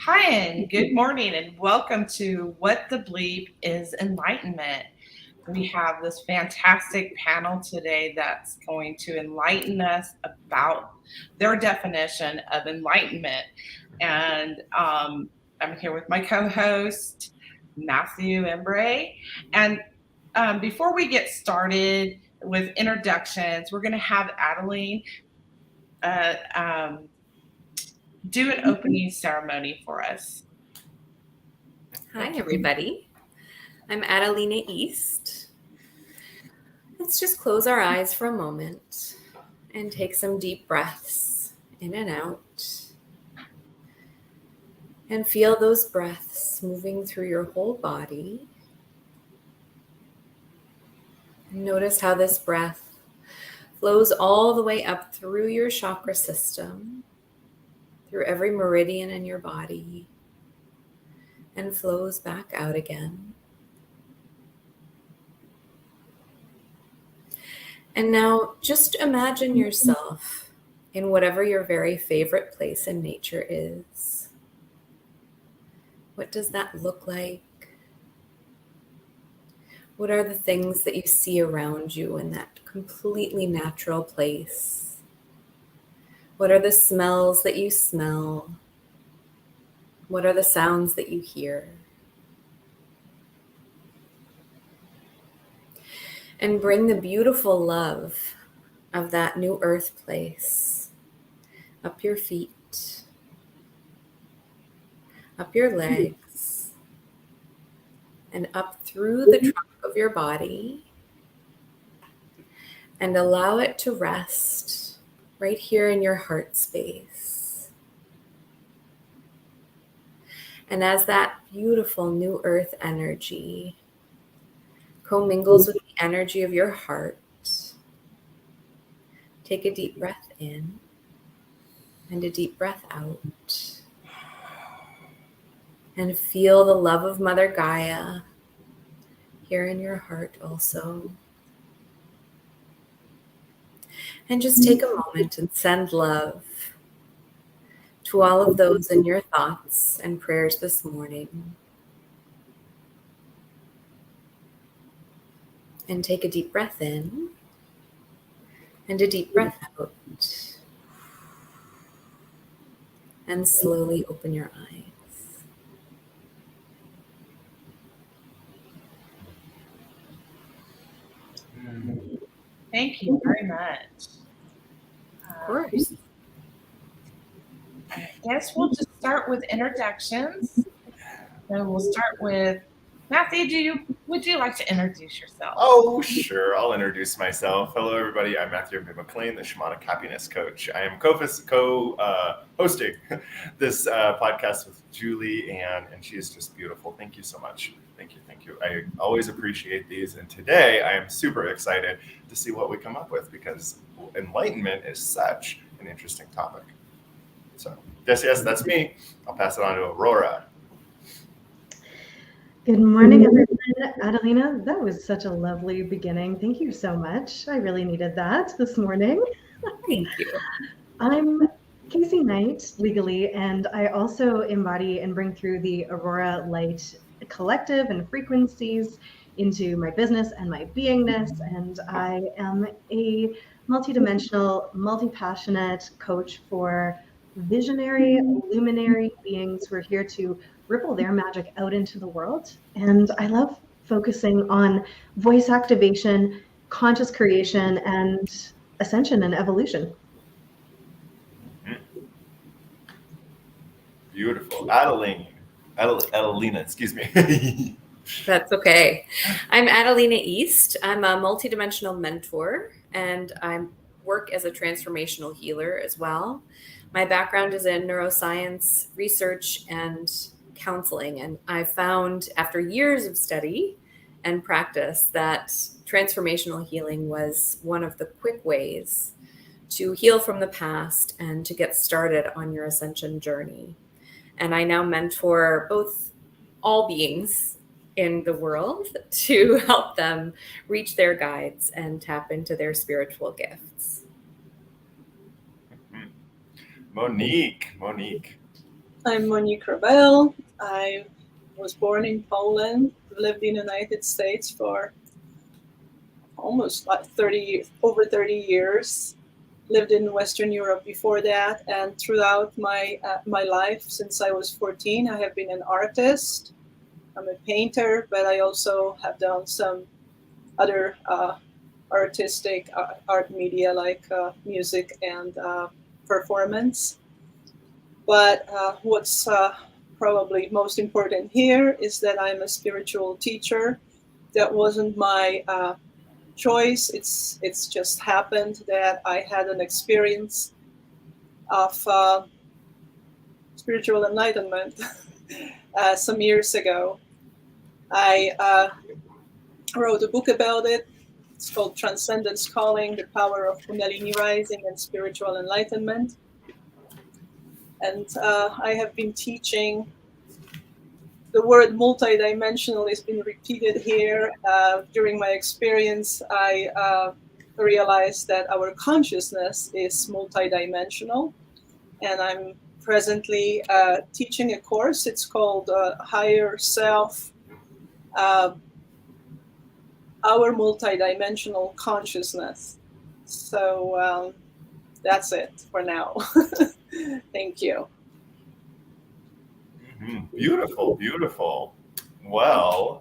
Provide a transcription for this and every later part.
Hi, and good morning, and welcome to What the Bleep is Enlightenment. We have this fantastic panel today that's going to enlighten us about their definition of enlightenment. And I'm here with my co host, Matthew Embray. And before we get started with introductions, we're going to have Adalina do an opening ceremony for us. Hi, everybody. I'm Adalina East. Let's just close our eyes for a moment and take some deep breaths in and out. And feel those breaths moving through your whole body. And notice how this breath flows all the way up through your chakra system, through every meridian in your body, and flows back out again. And now just imagine yourself in whatever your very favorite place in nature is. What does that look like? What are the things that you see around you in that completely natural place? What are the smells that you smell? What are the sounds that you hear? And bring the beautiful love of that new earth place up your feet, up your legs, and up through the trunk of your body, and allow it to rest right here in your heart space. And as that beautiful new earth energy commingles with the energy of your heart, take a deep breath in and a deep breath out. And feel the love of Mother Gaia here in your heart also. And just take a moment and send love to all of those in your thoughts and prayers this morning. And take a deep breath in and a deep breath out. And slowly open your eyes. Thank you very much. Of course. I guess we'll just start with introductions. So we'll start with Matthew. Would you like to introduce yourself? Oh, sure. I'll introduce myself. Hello, everybody. I'm Matthew McLean, the Shamanic Happiness Coach. I am co-hosting this podcast with Julie, and she is just beautiful. Thank you so much. Thank you. I always appreciate these. And today I am super excited to see what we come up with because enlightenment is such an interesting topic. So, yes, that's me. I'll pass it on to Aurora. Good morning, everyone. Adalina, that was such a lovely beginning. Thank you so much. I really needed that this morning. Thank you. I'm Casey Knight, legally, and I also embody and bring through the Aurora Light collective and frequencies into my business and my beingness. And I am a multidimensional, multi-passionate coach for visionary, luminary beings who are here to ripple their magic out into the world. And I love focusing on voice activation, conscious creation, and ascension and evolution. Beautiful. Adalina, excuse me. That's okay. I'm Adalina East. I'm a multidimensional mentor, and I work as a transformational healer as well. My background is in neuroscience research and counseling, and I found after years of study and practice that transformational healing was one of the quick ways to heal from the past and to get started on your ascension journey. And I now mentor both all beings in the world to help them reach their guides and tap into their spiritual gifts. Monique. I'm Monique Rebelle. I was born in Poland, lived in the United States for almost like over 30 years. Lived in Western Europe before that, and throughout my life, since I was 14, I have been an artist. I'm a painter, but I also have done some other artistic art media like music and performance. But what's probably most important here is that I'm a spiritual teacher. That wasn't my choice. It's just happened that I had an experience of spiritual enlightenment some years ago. I wrote a book about it. It's called Transcendence Calling, the Power of Kundalini Rising and Spiritual Enlightenment. And I have been teaching. The word multidimensional has been repeated here. During my experience, I realized that our consciousness is multidimensional. And I'm presently teaching a course. It's called Higher Self, Our Multidimensional Consciousness. So that's it for now. Thank you. Beautiful, beautiful. Well,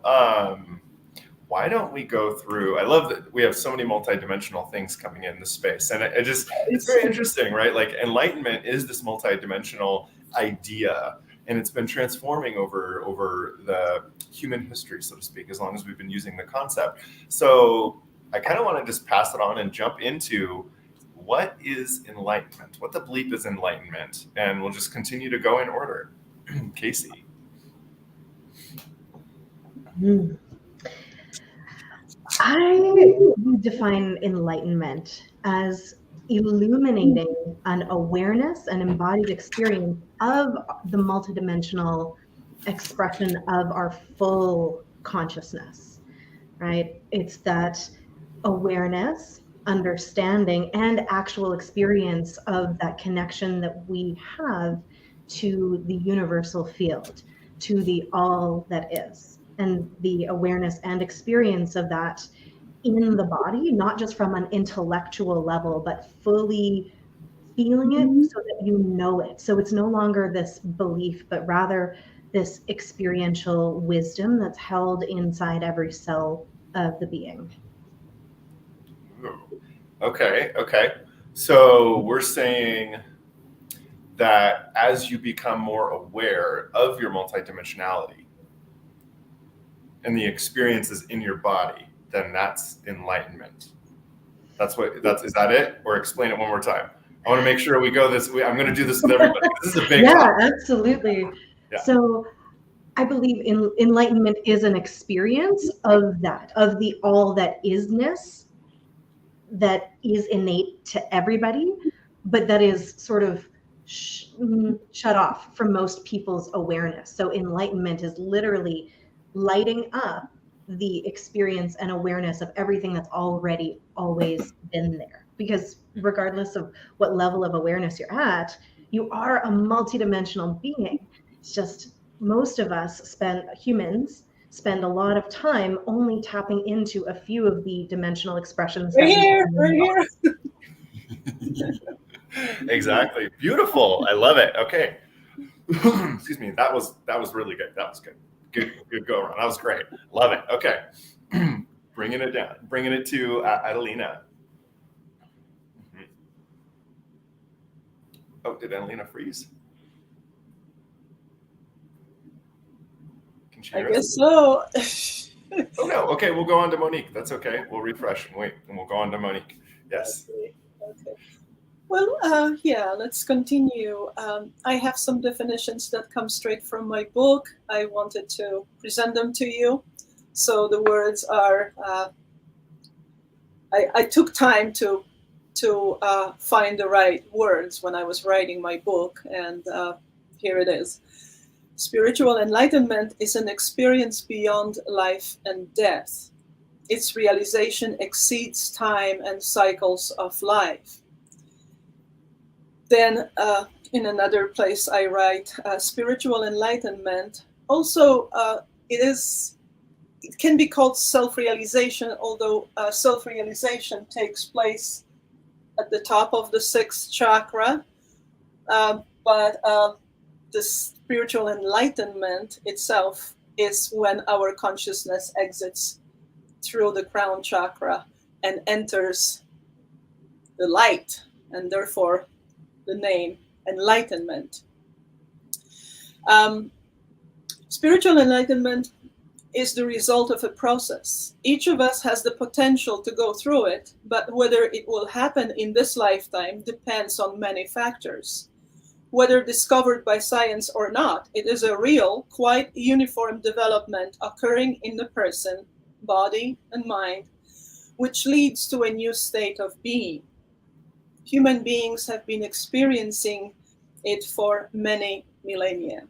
why don't we go through? I love that we have so many multidimensional things coming in this space, and it's very interesting, right? Like enlightenment is this multidimensional idea, and it's been transforming over the human history, so to speak, as long as we've been using the concept. So I kind of want to just pass it on and jump into what is enlightenment, what the bleep is enlightenment, and we'll just continue to go in order. Casey. I define enlightenment as illuminating an awareness and embodied experience of the multidimensional expression of our full consciousness, right? It's that awareness, understanding, and actual experience of that connection that we have to the universal field, to the all that is, and the awareness and experience of that in the body, not just from an intellectual level, but fully feeling it so that you know it. So it's no longer this belief, but rather this experiential wisdom that's held inside every cell of the being. Okay. So we're saying that as you become more aware of your multidimensionality and the experiences in your body, then that's enlightenment. Is that it? Or explain it one more time. I want to make sure we go this way. I'm going to do this with everybody. This is a big topic. Absolutely. Yeah. So I believe enlightenment is an experience of that, of the all that isness that is innate to everybody, but that is sort of shut off from most people's awareness. So enlightenment is literally lighting up the experience and awareness of everything that's already always been there. Because regardless of what level of awareness you're at, you are a multidimensional being. It's just most of us humans spend a lot of time only tapping into a few of the dimensional expressions. We're here. Exactly. Beautiful. I love it. Okay. Excuse me. That was really good. That was good. Good go around. That was great. Love it. Okay. Bringing it down. Bringing it to Adalina. Oh, did Adalina freeze? Can she hear us? I guess so. Oh no. Okay, we'll go on to Monique. That's okay. We'll refresh and wait, and we'll go on to Monique. Yes. Okay. Well, yeah, let's continue. I have some definitions that come straight from my book. I wanted to present them to you. So the words are, I took time to find the right words when I was writing my book, and here it is. Spiritual enlightenment is an experience beyond life and death. Its realization exceeds time and cycles of life. Then in another place I write, spiritual enlightenment. Also, it can be called self-realization, although self-realization takes place at the top of the sixth chakra. But the spiritual enlightenment itself is when our consciousness exits through the crown chakra and enters the light, and therefore the name enlightenment. Spiritual enlightenment is the result of a process. Each of us has the potential to go through it, but whether it will happen in this lifetime depends on many factors. Whether discovered by science or not, it is a real, quite uniform development occurring in the person, body, and mind, which leads to a new state of being. Human beings have been experiencing it for many millennia.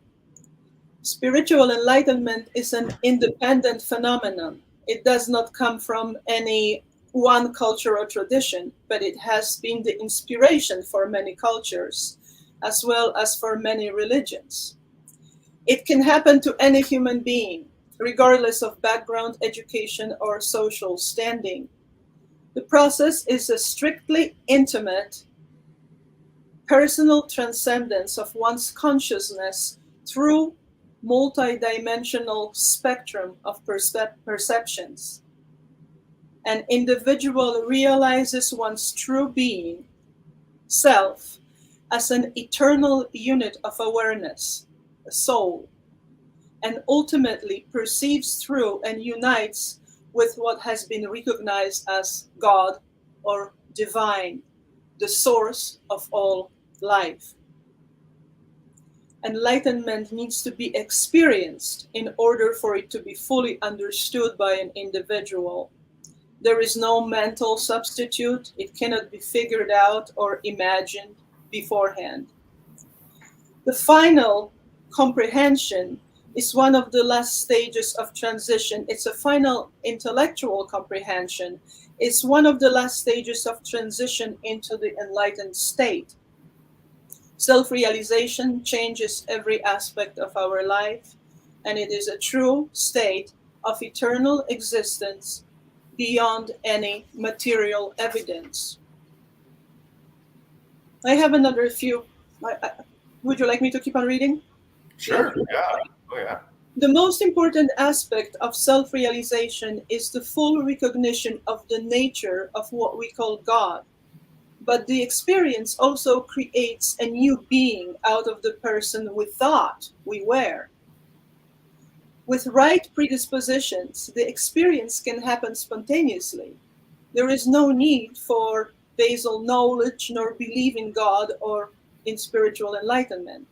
Spiritual enlightenment is an independent phenomenon. It does not come from any one culture or tradition, but it has been the inspiration for many cultures, as well as for many religions. It can happen to any human being, regardless of background, education, or social standing. The process is a strictly intimate, personal transcendence of one's consciousness through multidimensional spectrum of perceptions. An individual realizes one's true being, self, as an eternal unit of awareness, a soul, and ultimately perceives through and unites with what has been recognized as God or divine, the source of all life. Enlightenment needs to be experienced in order for it to be fully understood by an individual. There is no mental substitute. It cannot be figured out or imagined beforehand. The final comprehension is one of the last stages of transition. It's a final intellectual comprehension. It's one of the last stages of transition into the enlightened state. Self-realization changes every aspect of our life, and it is a true state of eternal existence beyond any material evidence. I have another few. Would you like me to keep on reading? Sure. Yeah. Oh, yeah. The most important aspect of self-realization is the full recognition of the nature of what we call God. But the experience also creates a new being out of the person we thought we were. With right predispositions, the experience can happen spontaneously. There is no need for basal knowledge nor belief in God or in spiritual enlightenment.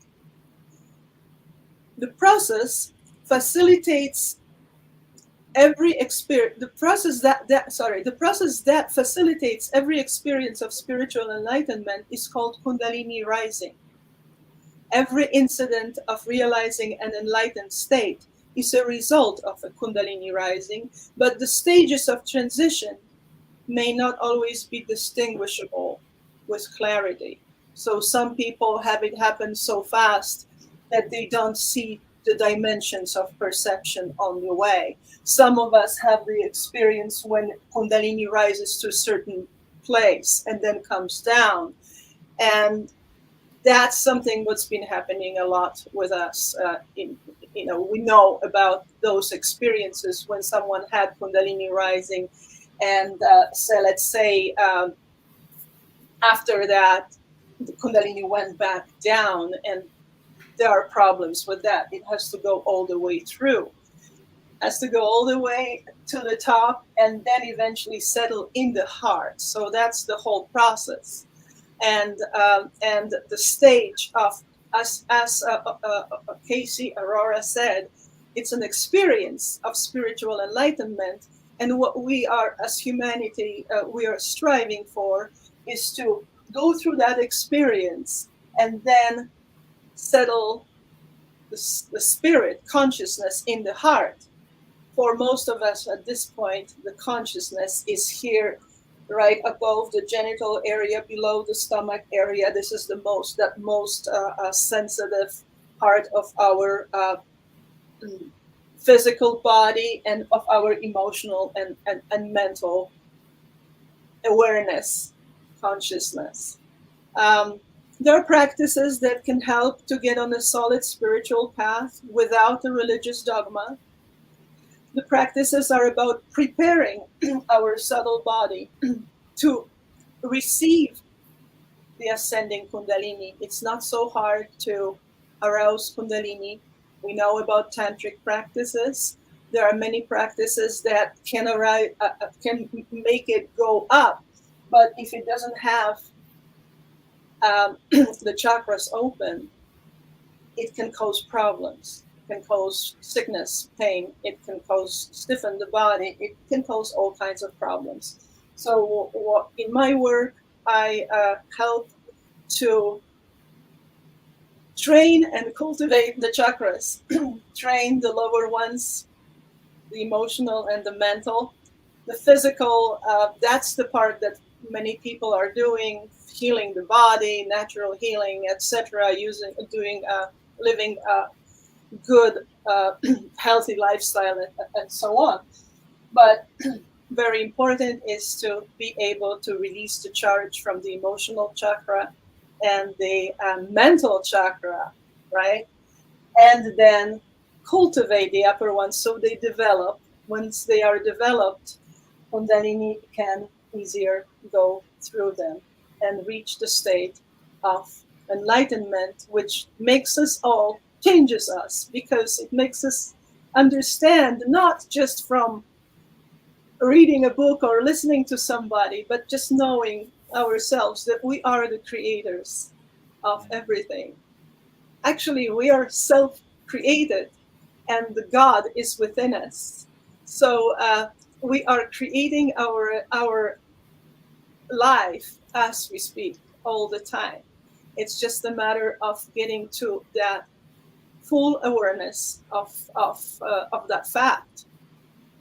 The process facilitates every experience. The process that facilitates every experience of spiritual enlightenment is called Kundalini rising. Every incident of realizing an enlightened state is a result of a Kundalini rising, but the stages of transition may not always be distinguishable with clarity. So some people have it happen so fast that they don't see the dimensions of perception on the way. Some of us have the experience when Kundalini rises to a certain place and then comes down. And that's something that's been happening a lot with us. We know about those experiences when someone had Kundalini rising, and so let's say after that, the Kundalini went back down, and there are problems with that. It has to go all the way through. Has to go all the way to the top and then eventually settle in the heart. So that's the whole process. And the stage of, as Casey Aurora said, it's an experience of spiritual enlightenment. And what we are, as humanity, we are striving for is to go through that experience and then settle the spirit consciousness in the heart. For most of us at this point, the consciousness is here right above the genital area, below the stomach area. This is the most sensitive part of our physical body and of our emotional and mental awareness, consciousness. There are practices that can help to get on a solid spiritual path without a religious dogma. The practices are about preparing our subtle body to receive the ascending Kundalini. It's not so hard to arouse Kundalini. We know about tantric practices. There are many practices that can make it go up, but if it doesn't have the chakras open, it can cause problems. It can cause sickness, pain. It can stiffen the body. It can cause all kinds of problems. So in my work, I help to train and cultivate the chakras, train the lower ones, the emotional and the mental. The physical, that's the part that many people are doing, healing the body, natural healing, etc., living a good, healthy lifestyle, and so on. But very important is to be able to release the charge from the emotional chakra and the mental chakra, right? And then cultivate the upper ones so they develop. Once they are developed, Kundalini can easier go through them and reach the state of enlightenment, which makes us all, changes us, because it makes us understand, not just from reading a book or listening to somebody, but just knowing ourselves that we are the creators of everything. Actually, we are self-created, and the God is within us. So we are creating our life as we speak all the time. It's just a matter of getting to that full awareness of that fact,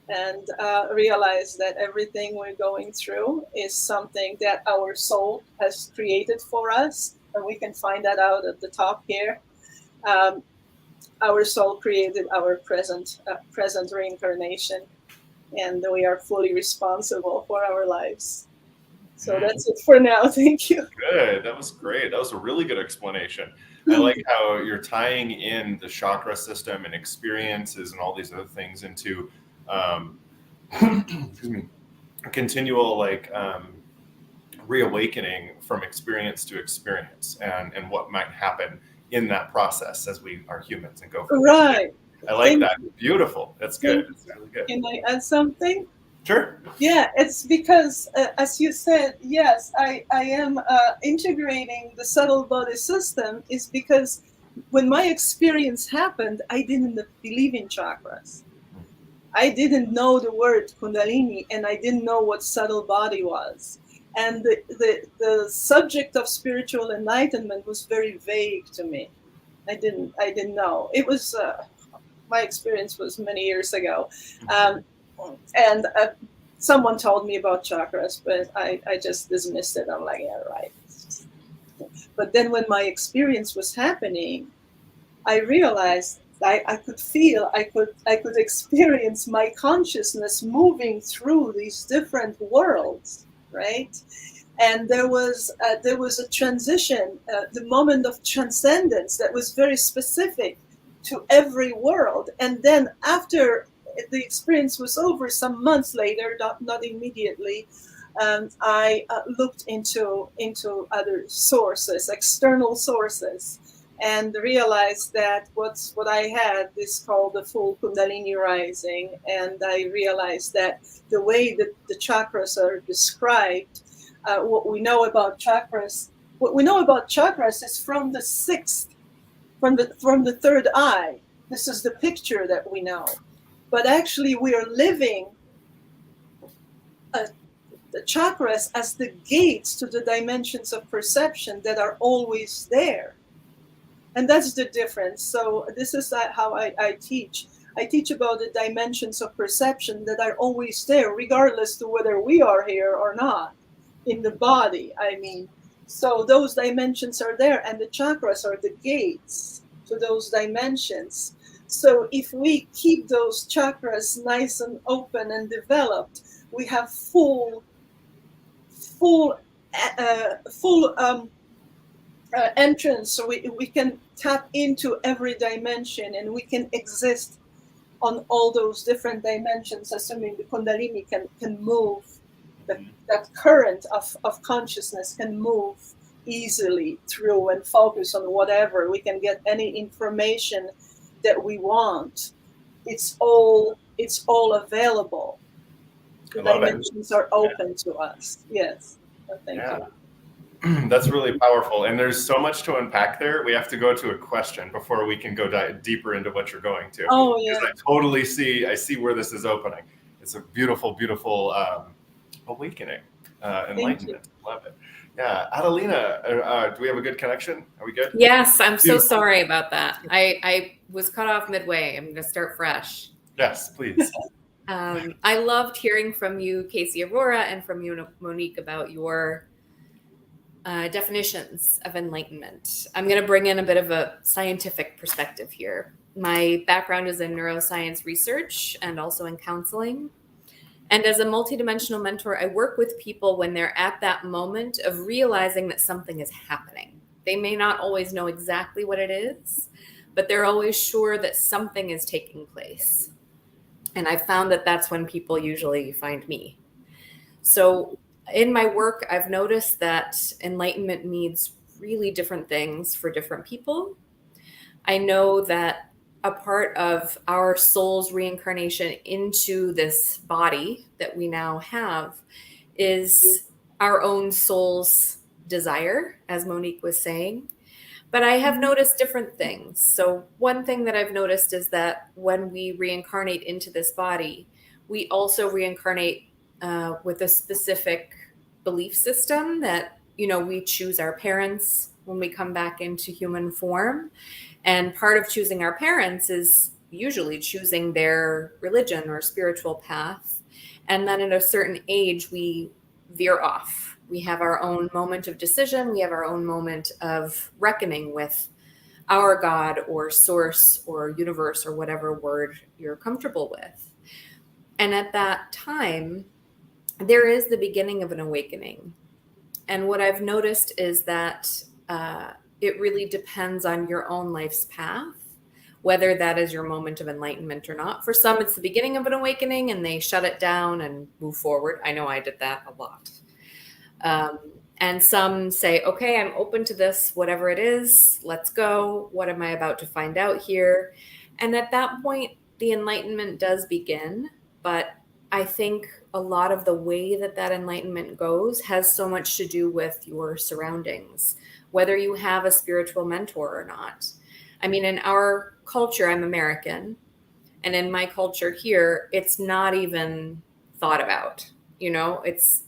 and realize that everything we're going through is something that our soul has created for us, and we can find that out at the top here. Our soul created our present reincarnation, and we are fully responsible for our lives. So that's it for now. Thank you. Good. That was great. That was a really good explanation. I like how you're tying in the chakra system and experiences and all these other things into excuse me, a continual reawakening from experience to experience, and what might happen in that process as we are humans and go forward. Right. I like that. Beautiful. That's good. It's really good. Can I add something? Sure. Yeah, it's because, as you said, yes, I am integrating the subtle body system, is because when my experience happened, I didn't believe in chakras. I didn't know the word Kundalini, and I didn't know what subtle body was. And the subject of spiritual enlightenment was very vague to me. I didn't know. It was, my experience was many years ago. And someone told me about chakras, but I just dismissed it. I'm like, yeah, right. But then when my experience was happening, I realized I could feel, I could experience my consciousness moving through these different worlds, right? And there was a transition, the moment of transcendence that was very specific to every world. And then after the experience was over, some months later, not immediately, I looked into other sources, external sources, and realized that what I had is called the full Kundalini rising. And I realized that the way that the chakras are described, what we know about chakras is from the sixth, from the third eye. This is the picture that we know. But actually, we are living the chakras as the gates to the dimensions of perception that are always there. And that's the difference. So this is how I teach. I teach about the dimensions of perception that are always there, regardless to whether we are here or not. in the body. I mean, so those dimensions are there, and the chakras are the gates to those dimensions. So if we keep those chakras nice and open and developed, we have full entrance. So we can tap into every dimension, and we can exist on all those different dimensions, assuming the Kundalini can move, that current of consciousness can move easily through and focus on whatever. We can get any information that we want. It's all available. The dimensions are open to us. Yes. Thank you. That's really powerful. And there's so much to unpack there. We have to go to a question before we can go deeper into what you're going to. Oh, yeah. Because I totally see where this is opening. It's a beautiful, beautiful awakening, enlightenment. Love it. Yeah. Adalina, do we have a good connection? Are we good? Yes, I'm so sorry about that. I was cut off midway. I'm going to start fresh. Yes, please. I loved hearing from you, Casey Aurora, and from you, Monique, about your definitions of enlightenment. I'm going to bring in a bit of a scientific perspective here. My background is in neuroscience research and also in counseling. And as a multidimensional mentor, I work with people when they're at that moment of realizing that something is happening. They may not always know exactly what it is, but they're always sure that something is taking place. And I found that that's when people usually find me. So in my work, I've noticed that enlightenment means really different things for different people. I know that a part of our soul's reincarnation into this body that we now have is our own soul's desire, as Monique was saying. But I have noticed different things. So one thing that I've noticed is that when we reincarnate into this body, we also reincarnate with a specific belief system that, we choose our parents when we come back into human form. And part of choosing our parents is usually choosing their religion or spiritual path. And then at a certain age, we veer off. We have our own moment of decision. We have our own moment of reckoning with our God or source or universe or whatever word you're comfortable with. And at that time, there is the beginning of an awakening. And what I've noticed is that it really depends on your own life's path, whether that is your moment of enlightenment or not. For some, it's the beginning of an awakening and they shut it down and move forward. I know I did that a lot. And some say, okay, I'm open to this, whatever it is, let's go. What am I about to find out here? And at that point, the enlightenment does begin. But I think a lot of the way that enlightenment goes has so much to do with your surroundings, whether you have a spiritual mentor or not. I mean, in our culture, I'm American, and in my culture here, it's not even thought about. It's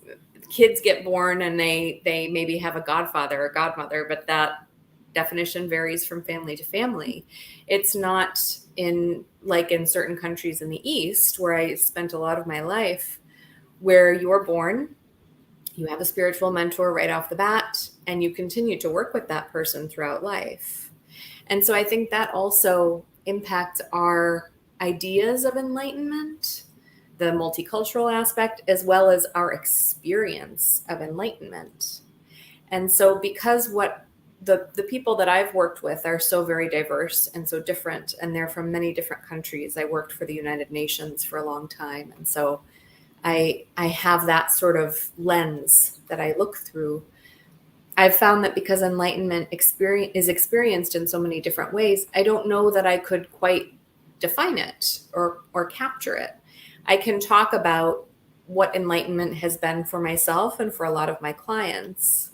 kids get born and they maybe have a godfather or godmother, but that definition varies from family to family. It's not in certain countries in the East, where I spent a lot of my life, where you're born, you have a spiritual mentor right off the bat, and you continue to work with that person throughout life. And so I think that also impacts our ideas of enlightenment, the multicultural aspect, as well as our experience of enlightenment. And so because what the people that I've worked with are so very diverse and so different, and they're from many different countries. I worked for the United Nations for a long time. And so I have that sort of lens that I look through. I've found that because enlightenment is experienced in so many different ways, I don't know that I could quite define it or capture it. I can talk about what enlightenment has been for myself and for a lot of my clients.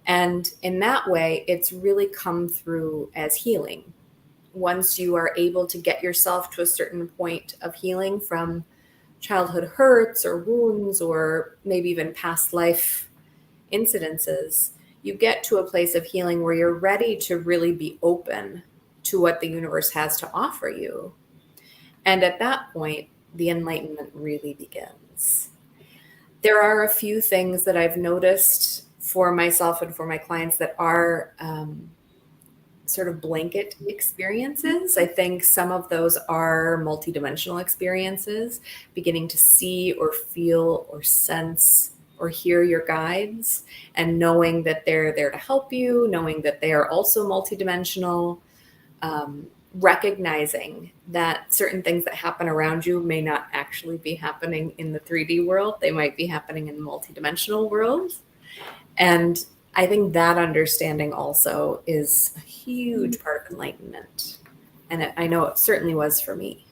And in that way, it's really come through as healing. Once you are able to get yourself to a certain point of healing from childhood hurts or wounds, or maybe even past life incidences, you get to a place of healing where you're ready to really be open to what the universe has to offer you. And at that point, the enlightenment really begins. There are a few things that I've noticed for myself and for my clients that are sort of blanket experiences. I think some of those are multidimensional experiences, beginning to see or feel or sense or hear your guides, and knowing that they're there to help you, knowing that they are also multidimensional, recognizing that certain things that happen around you may not actually be happening in the 3D world. They might be happening in the multidimensional world. And I think that understanding also is a huge part of enlightenment. And I know it certainly was for me.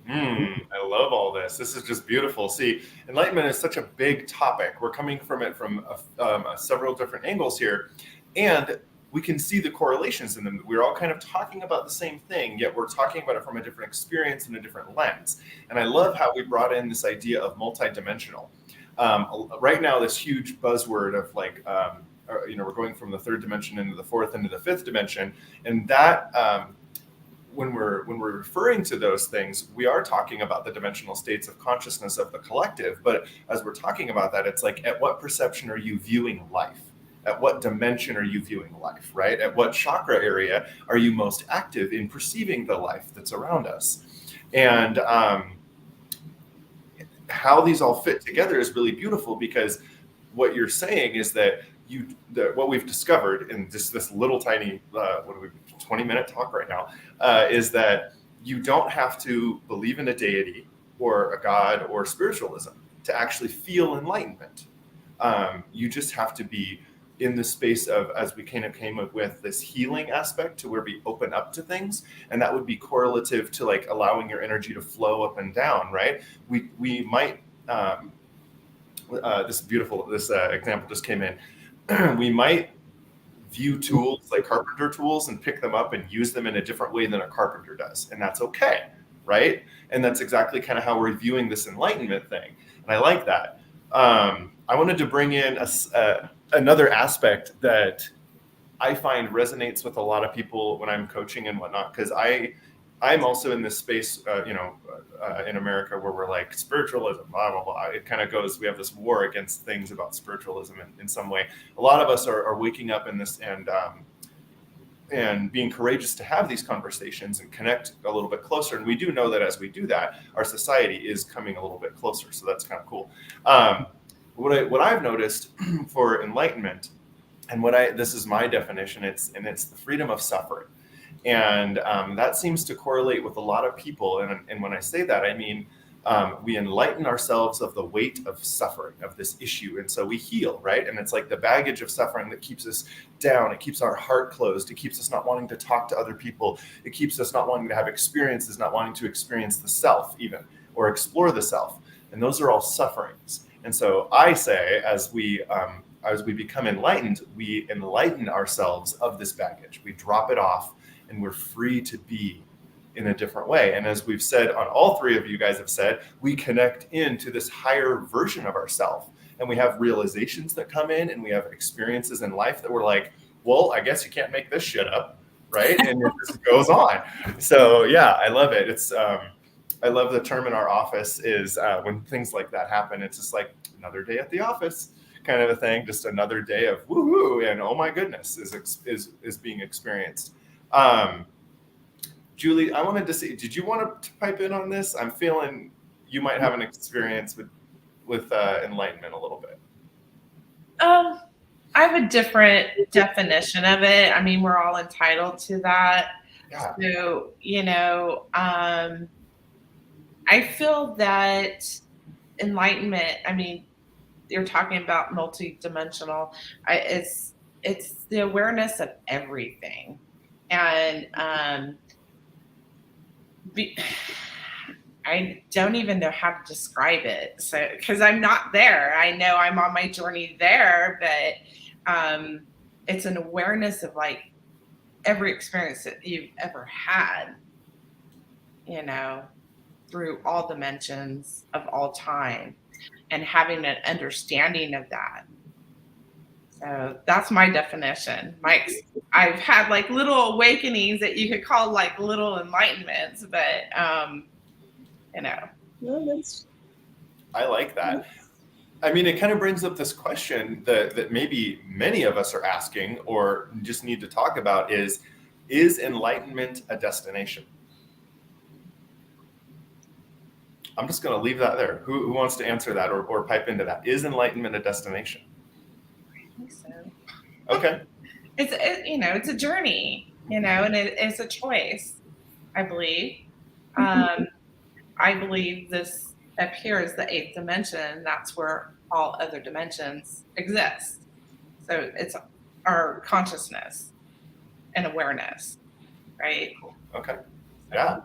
I love all this. This is just beautiful. See, enlightenment is such a big topic. We're coming from it from several different angles here. And we can see the correlations in them. We're all kind of talking about the same thing, yet we're talking about it from a different experience and a different lens. And I love how we brought in this idea of multidimensional. Right now, this huge buzzword of like, we're going from the third dimension into the fourth, into the fifth dimension. And that, when we're referring to those things, we are talking about the dimensional states of consciousness of the collective. But as we're talking about that, it's like, at what perception are you viewing life? At what dimension are you viewing life, right? At what chakra area are you most active in perceiving the life that's around us? And how these all fit together is really beautiful, because what you're saying is that what we've discovered in this little tiny 20-minute talk right now is that you don't have to believe in a deity or a god or spiritualism to actually feel enlightenment. You just have to be in the space of, as we kind of came up with, this healing aspect to where we open up to things, and that would be correlative to like allowing your energy to flow up and down, right? We might this example just came in. We might view tools like carpenter tools and pick them up and use them in a different way than a carpenter does, and that's okay, right? And that's exactly kind of how we're viewing this enlightenment thing, and I like that. I wanted to bring in another aspect that I find resonates with a lot of people when I'm coaching and whatnot, because I'm also in this space, in America, where we're like, spiritualism, blah, blah, blah. It kind of goes, we have this war against things about spiritualism in some way. A lot of us are waking up in this and being courageous to have these conversations and connect a little bit closer. And we do know that as we do that, our society is coming a little bit closer. So that's kind of cool. What I've noticed for enlightenment, and this is my definition, it's the freedom of suffering. And that seems to correlate with a lot of people. And when I say that, I mean, we enlighten ourselves of the weight of suffering, of this issue. And so we heal, right? And it's like the baggage of suffering that keeps us down. It keeps our heart closed. It keeps us not wanting to talk to other people. It keeps us not wanting to have experiences, not wanting to experience the self even, or explore the self. And those are all sufferings. And so I say, as we become enlightened, we enlighten ourselves of this baggage. We drop it off, and we're free to be in a different way. And as we've said, all three of you guys have said, we connect into this higher version of ourselves. And we have realizations that come in, and we have experiences in life that we're like, well, I guess you can't make this shit up, right? And it just goes on. So yeah, I love it. It's I love the term in our office is when things like that happen, it's just like another day at the office kind of a thing, just another day of woohoo and oh my goodness is being experienced. Julie, I wanted to see, did you want to pipe in on this? I'm feeling you might have an experience with enlightenment a little bit. I have a different definition of it. I mean, we're all entitled to that. Yeah. So, I feel that enlightenment, I mean, you're talking about multidimensional. It's the awareness of everything. And I don't even know how to describe it. So, because I'm not there. I know I'm on my journey there, but it's an awareness of like every experience that you've ever had, through all dimensions of all time, and having an understanding of that. So that's my definition. I've had like little awakenings that you could call like little enlightenments, but No, I like that. I mean, it kind of brings up this question that maybe many of us are asking or just need to talk about is enlightenment a destination? I'm just going to leave that there. Who wants to answer that or pipe into that? Is enlightenment a destination? I think so. Okay. It's a journey, and it's a choice, I believe. I believe this up here is the 8th dimension. That's where all other dimensions exist. So it's our consciousness and awareness, right? Okay. Yeah.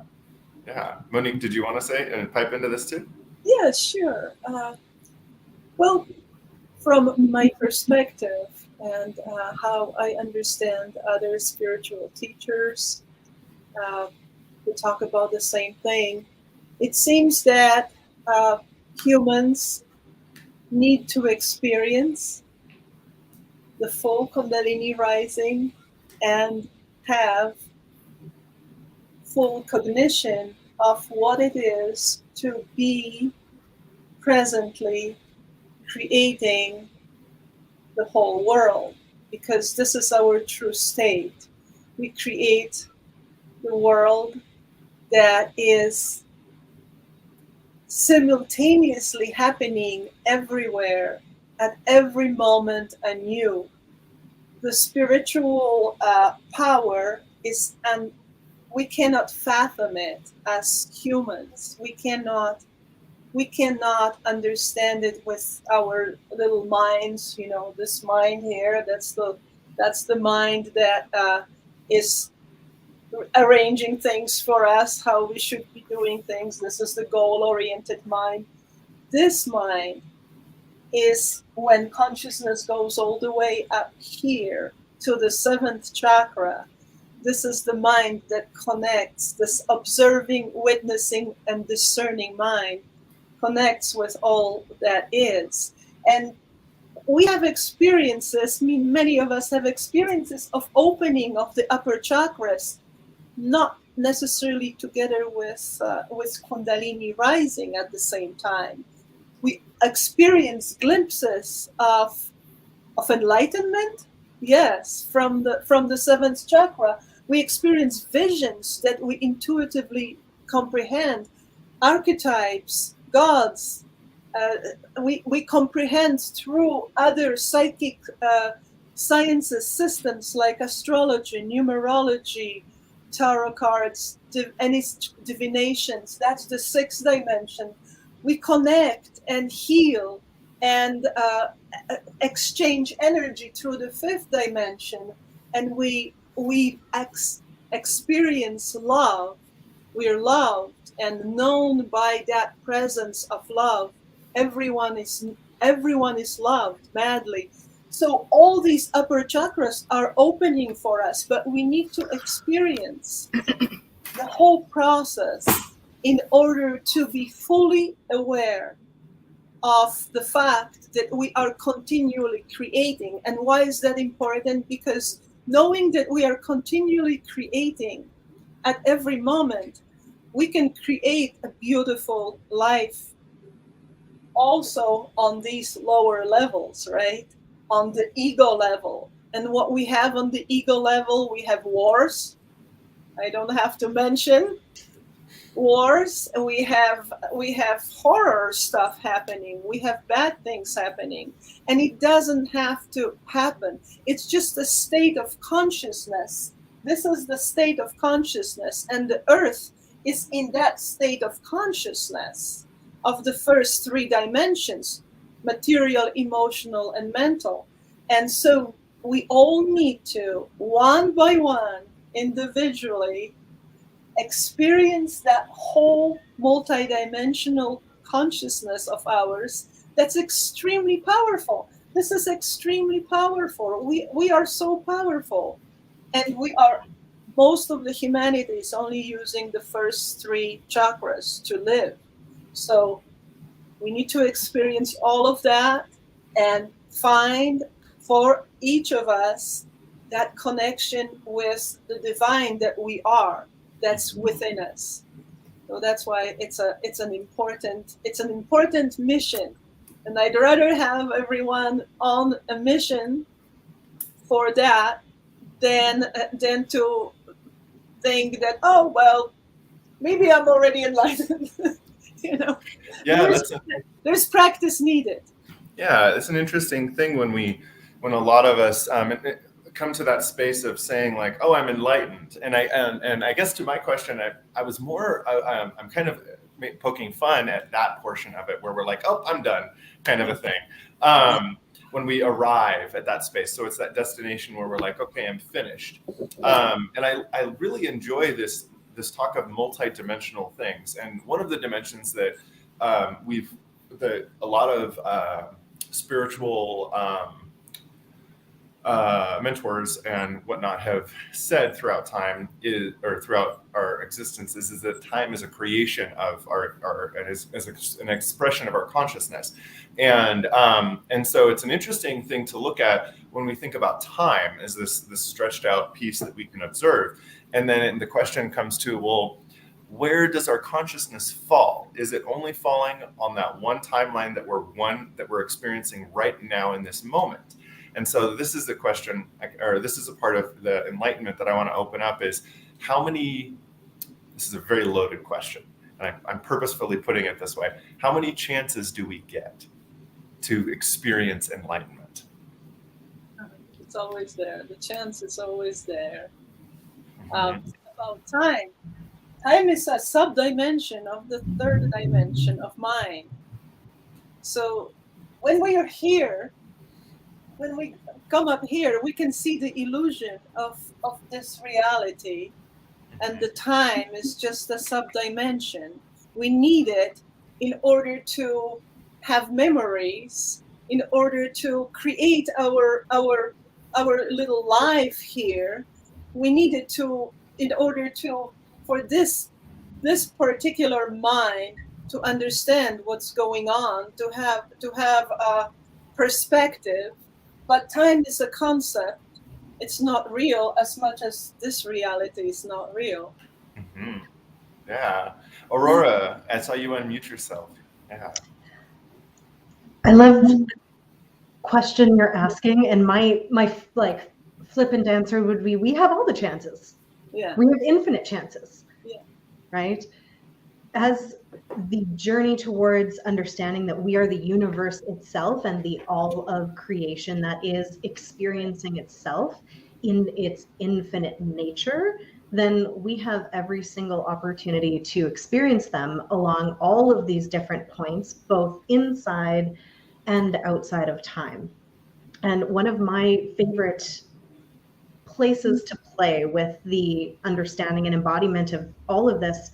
Yeah. Monique, did you want to say and pipe into this too? Yeah, sure. Well, from my perspective and how I understand other spiritual teachers who talk about the same thing, it seems that humans need to experience the full Kundalini rising and have full cognition of what it is to be presently creating the whole world, because this is our true state. We create the world that is simultaneously happening everywhere at every moment anew. The spiritual power is, and we cannot fathom it as humans. We cannot understand it with our little minds. This mind here, that's the mind that is arranging things for us, how we should be doing things. This is the goal-oriented mind. This mind is when consciousness goes all the way up here to the 7th chakra. This is the mind that connects, this observing, witnessing, and discerning mind connects with all that is. And we have experiences, many of us have experiences of opening of the upper chakras, not necessarily together with Kundalini rising at the same time. We experience glimpses of enlightenment, yes, from the 7th chakra. We experience visions that we intuitively comprehend, archetypes, gods. We comprehend through other psychic sciences, systems like astrology, numerology, tarot cards, any divinations. That's the 6th dimension. We connect and heal and exchange energy through the 5th dimension, and we experience love. We are loved and known by that presence of love. Everyone is loved madly. So all these upper chakras are opening for us, but we need to experience the whole process in order to be fully aware of the fact that we are continually creating. And why is that important? Because knowing that we are continually creating at every moment, we can create a beautiful life also on these lower levels, right? On the ego level. And what we have on the ego level, we have wars. I don't have to mention wars. We have horror stuff happening. We have bad things happening. And it doesn't have to happen. It's just a state of consciousness. This is the state of consciousness. And the earth is in that state of consciousness of the first 3 dimensions: material, emotional, and mental. And so we all need to, one by one, individually, experience that whole multidimensional consciousness of ours that's extremely powerful. This is extremely powerful. We are so powerful. And most of the humanity is only using the first 3 chakras to live. So we need to experience all of that and find for each of us that connection with the divine that we are, that's within us. So that's why it's an important mission, and I'd rather have everyone on a mission for that than to think that, oh well, maybe I'm already enlightened. Yeah, there's practice needed. Yeah, it's an interesting thing when a lot of us come to that space of saying like, oh, I'm enlightened, and I guess to my question, I was more I'm kind of poking fun at that portion of it where we're like, oh, I'm done, kind of a thing. When we arrive at that space, so it's that destination where we're like, okay, I'm finished. And I really enjoy this talk of multi-dimensional things, and one of the dimensions that a lot of spiritual mentors and whatnot have said throughout time throughout our existence is that time is a creation of our and is an expression of our consciousness, and so it's an interesting thing to look at when we think about time as this stretched out piece that we can observe, and then the question comes to, well, where does our consciousness fall? Is it only falling on that one timeline that we're experiencing right now in this moment? And so this is the question, or this is a part of the enlightenment that I want to open up, is this is a very loaded question, and I'm purposefully putting it this way. How many chances do we get to experience enlightenment? It's always there. The chance is always there. About time. Time is a sub-dimension of the third dimension of mind. So when we are here, when we come up here, we can see the illusion of this reality, and the time is just a sub-dimension. We need it in order to have memories, in order to create our little life here. We need it in order for this particular mind to understand what's going on, to have a perspective. But time is a concept. It's not real as much as this reality is not real. Mm-hmm. Yeah. Aurora, I saw you unmute yourself. Yeah. I love the question you're asking, and my like flippant answer would be, we have all the chances. Yeah. We have infinite chances. Yeah. Right? As the journey towards understanding that we are the universe itself and the all of creation that is experiencing itself in its infinite nature, then we have every single opportunity to experience them along all of these different points, both inside and outside of time. And one of my favorite places to play with the understanding and embodiment of all of this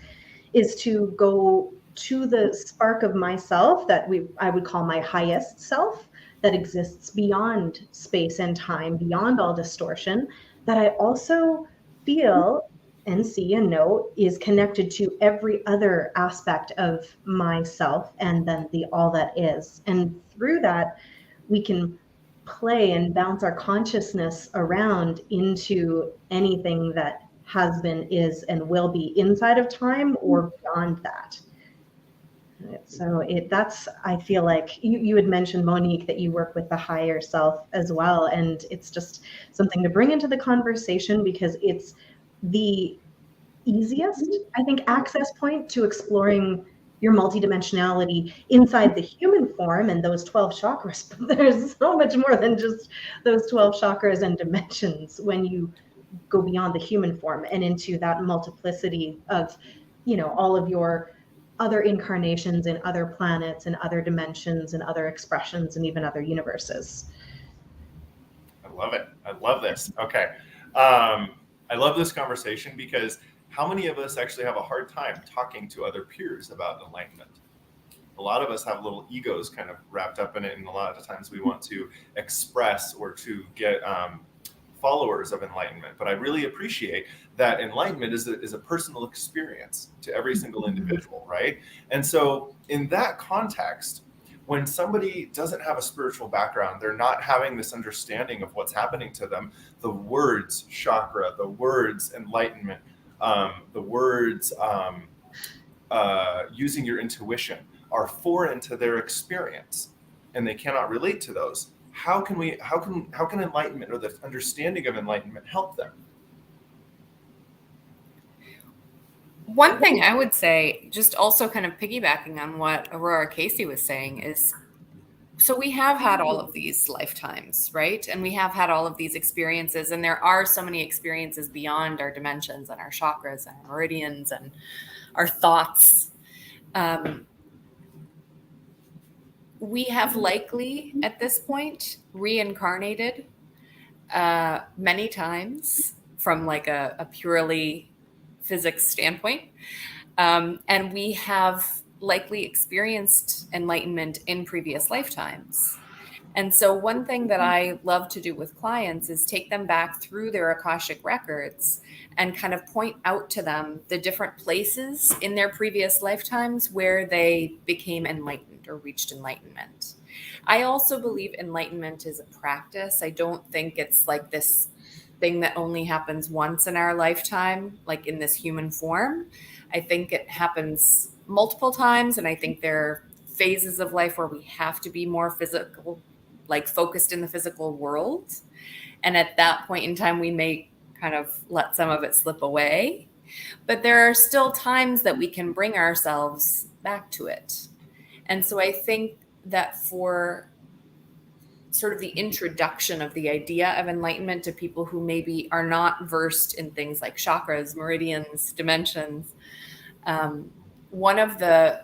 is to go to the spark of myself that I would call my highest self, that exists beyond space and time, beyond all distortion, that I also feel and see and know is connected to every other aspect of myself, and then the all that is. And through that, we can play and bounce our consciousness around into anything that has been, is, and will be inside of time or beyond that. So that's, I feel like you had mentioned, Monique, that you work with the higher self as well. And it's just something to bring into the conversation because it's the easiest, I think, access point to exploring your multidimensionality inside the human form and those 12 chakras. But there's so much more than just those 12 chakras and dimensions when you go beyond the human form and into that multiplicity of, all of your other incarnations in other planets and other dimensions and other expressions and even other universes. I love it. I love this. Okay. I love this conversation because how many of us actually have a hard time talking to other peers about enlightenment? A lot of us have little egos kind of wrapped up in it, and a lot of times we want to express or to get followers of enlightenment. But I really appreciate that enlightenment is a personal experience to every single individual, right? And so in that context, when somebody doesn't have a spiritual background, they're not having this understanding of what's happening to them, the words chakra, the words enlightenment, the words using your intuition are foreign to their experience and they cannot relate to those, how can enlightenment or the understanding of enlightenment help them? One thing I would say, just also kind of piggybacking on what Aurora Casey was saying, is so we have had all of these lifetimes, right? And we have had all of these experiences, and there are so many experiences beyond our dimensions and our chakras and our meridians and our thoughts. We have likely at this point reincarnated many times from like a purely physics standpoint. And we have likely experienced enlightenment in previous lifetimes. And so one thing that I love to do with clients is take them back through their Akashic records and kind of point out to them the different places in their previous lifetimes where they became enlightened or reached enlightenment. I also believe enlightenment is a practice. I don't think it's like this thing that only happens once in our lifetime, like in this human form. I think it happens multiple times, and I think there are phases of life where we have to be more physical, like focused in the physical world. And at that point in time, we may kind of let some of it slip away. But there are still times that we can bring ourselves back to it. And so I think that for sort of the introduction of the idea of enlightenment to people who maybe are not versed in things like chakras, meridians, dimensions, one of the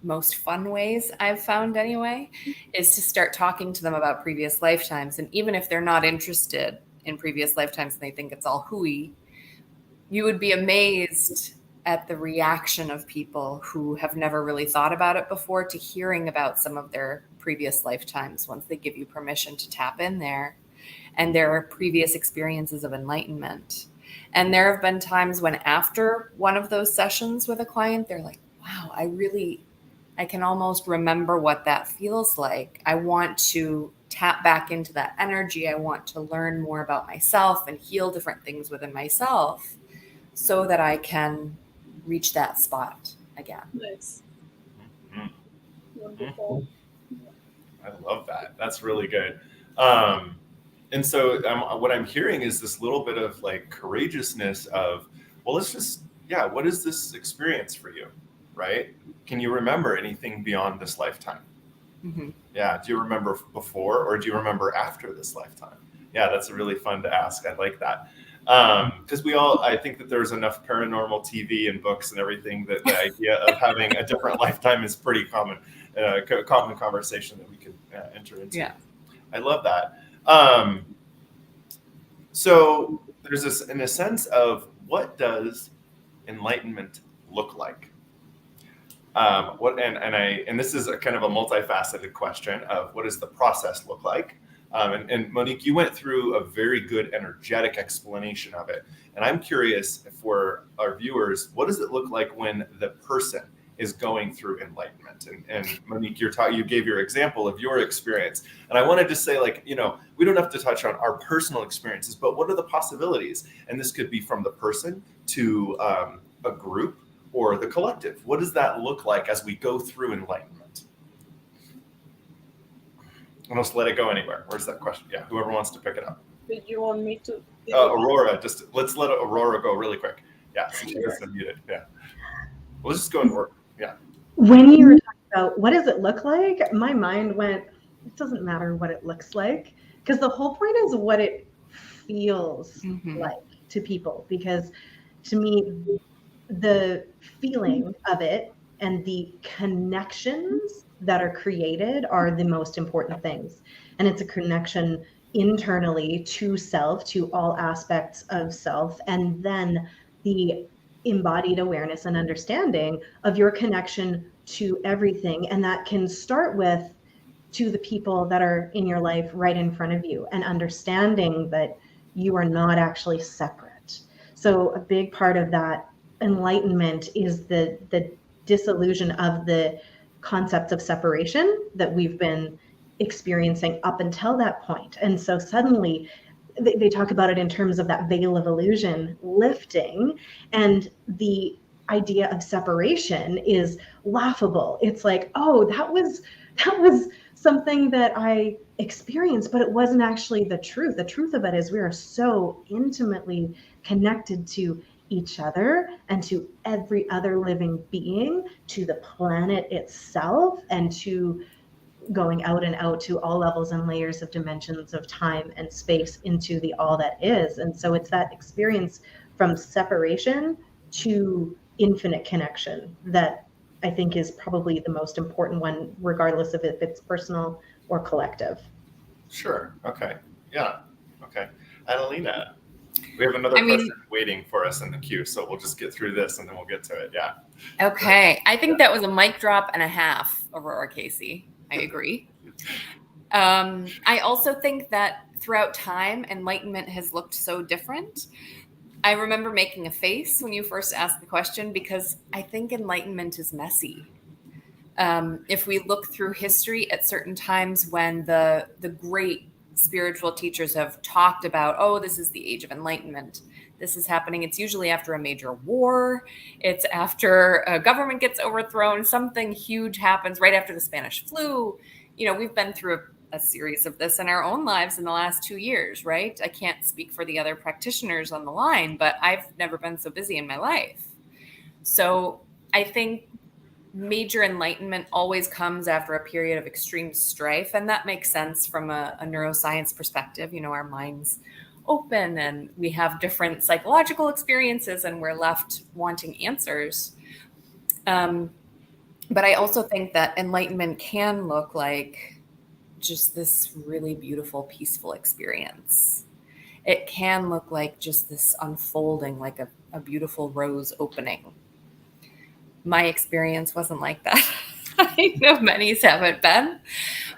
most fun ways I've found anyway is to start talking to them about previous lifetimes. And even if they're not interested in previous lifetimes and they think it's all hooey, you would be amazed at the reaction of people who have never really thought about it before to hearing about some of their previous lifetimes once they give you permission to tap in there and their previous experiences of enlightenment. And there have been times when after one of those sessions with a client, they're like, wow, I can almost remember what that feels like. I want to tap back into that energy. I want to learn more about myself and heal different things within myself so that I can reach that spot again. Nice. Mm-hmm. Wonderful. I love that. That's really good. And so what I'm hearing is this little bit of like courageousness of, well, let's just, what is this experience for you, right? Can you remember anything beyond this lifetime? Mm-hmm. Yeah. Do you remember before or do you remember after this lifetime? Yeah, that's really fun to ask. I like that. Because I think that there's enough paranormal TV and books and everything that the idea of having a different lifetime is pretty common conversation that we could enter into. Yeah. I love that. So there's this, in a sense of what does enlightenment look like? And this is a kind of a multifaceted question of what does the process look like? And Monique, you went through a very good energetic explanation of it. And I'm curious for our viewers, what does it look like when the person is going through enlightenment? And Monique, you gave your example of your experience. And I wanted to say, like, we don't have to touch on our personal experiences, but what are the possibilities? And this could be from the person to a group or the collective. What does that look like as we go through enlightenment? And let's let it go anywhere. Where's that question? Yeah, whoever wants to pick it up. Did you want me to? Aurora, let's let Aurora go really quick. Yeah, since she was unmuted. Yeah. We'll just go and work. Yeah. When you were talking about what does it look like, my mind went, it doesn't matter what it looks like, because the whole point is what it feels like to people. Because to me, the feeling of it and the connections that are created are the most important things. And it's a connection internally to self, to all aspects of self, and then the embodied awareness and understanding of your connection to everything. And that can start with to the people that are in your life right in front of you, and understanding that you are not actually separate. So a big part of that enlightenment is the disillusion of the concept of separation that we've been experiencing up until that point. And so suddenly they talk about it in terms of that veil of illusion lifting, and the idea of separation is laughable. It's like, oh, that was something that I experienced, but it wasn't actually the truth. The truth of it is we are so intimately connected to each other and to every other living being, to the planet itself, and to going out and out to all levels and layers of dimensions of time and space into the all that is. And so it's that experience from separation to infinite connection that I think is probably the most important one, regardless of if it's personal or collective. Sure. Okay. Yeah. Okay. Adalina, we have another question waiting for us in the queue, so we'll just get through this and then we'll get to it. Yeah. Okay. I think that was a mic drop and a half, Aurora Casey. I agree. I also think that throughout time, enlightenment has looked so different. I remember making a face when you first asked the question because I think enlightenment is messy. If we look through history at certain times when the great spiritual teachers have talked about, oh, this is the age of enlightenment. This is happening. It's usually after a major war. It's after a government gets overthrown. Something huge happens right after the Spanish flu. You know, we've been through a series of this in our own lives in the last 2 years, right? I can't speak for the other practitioners on the line, but I've never been so busy in my life. So I think major enlightenment always comes after a period of extreme strife. And that makes sense from a neuroscience perspective. You know, our minds open and we have different psychological experiences and we're left wanting answers. But I also think that enlightenment can look like just this really beautiful, peaceful experience. It can look like just this unfolding, like a beautiful rose opening. My experience wasn't like that. I know many's haven't been,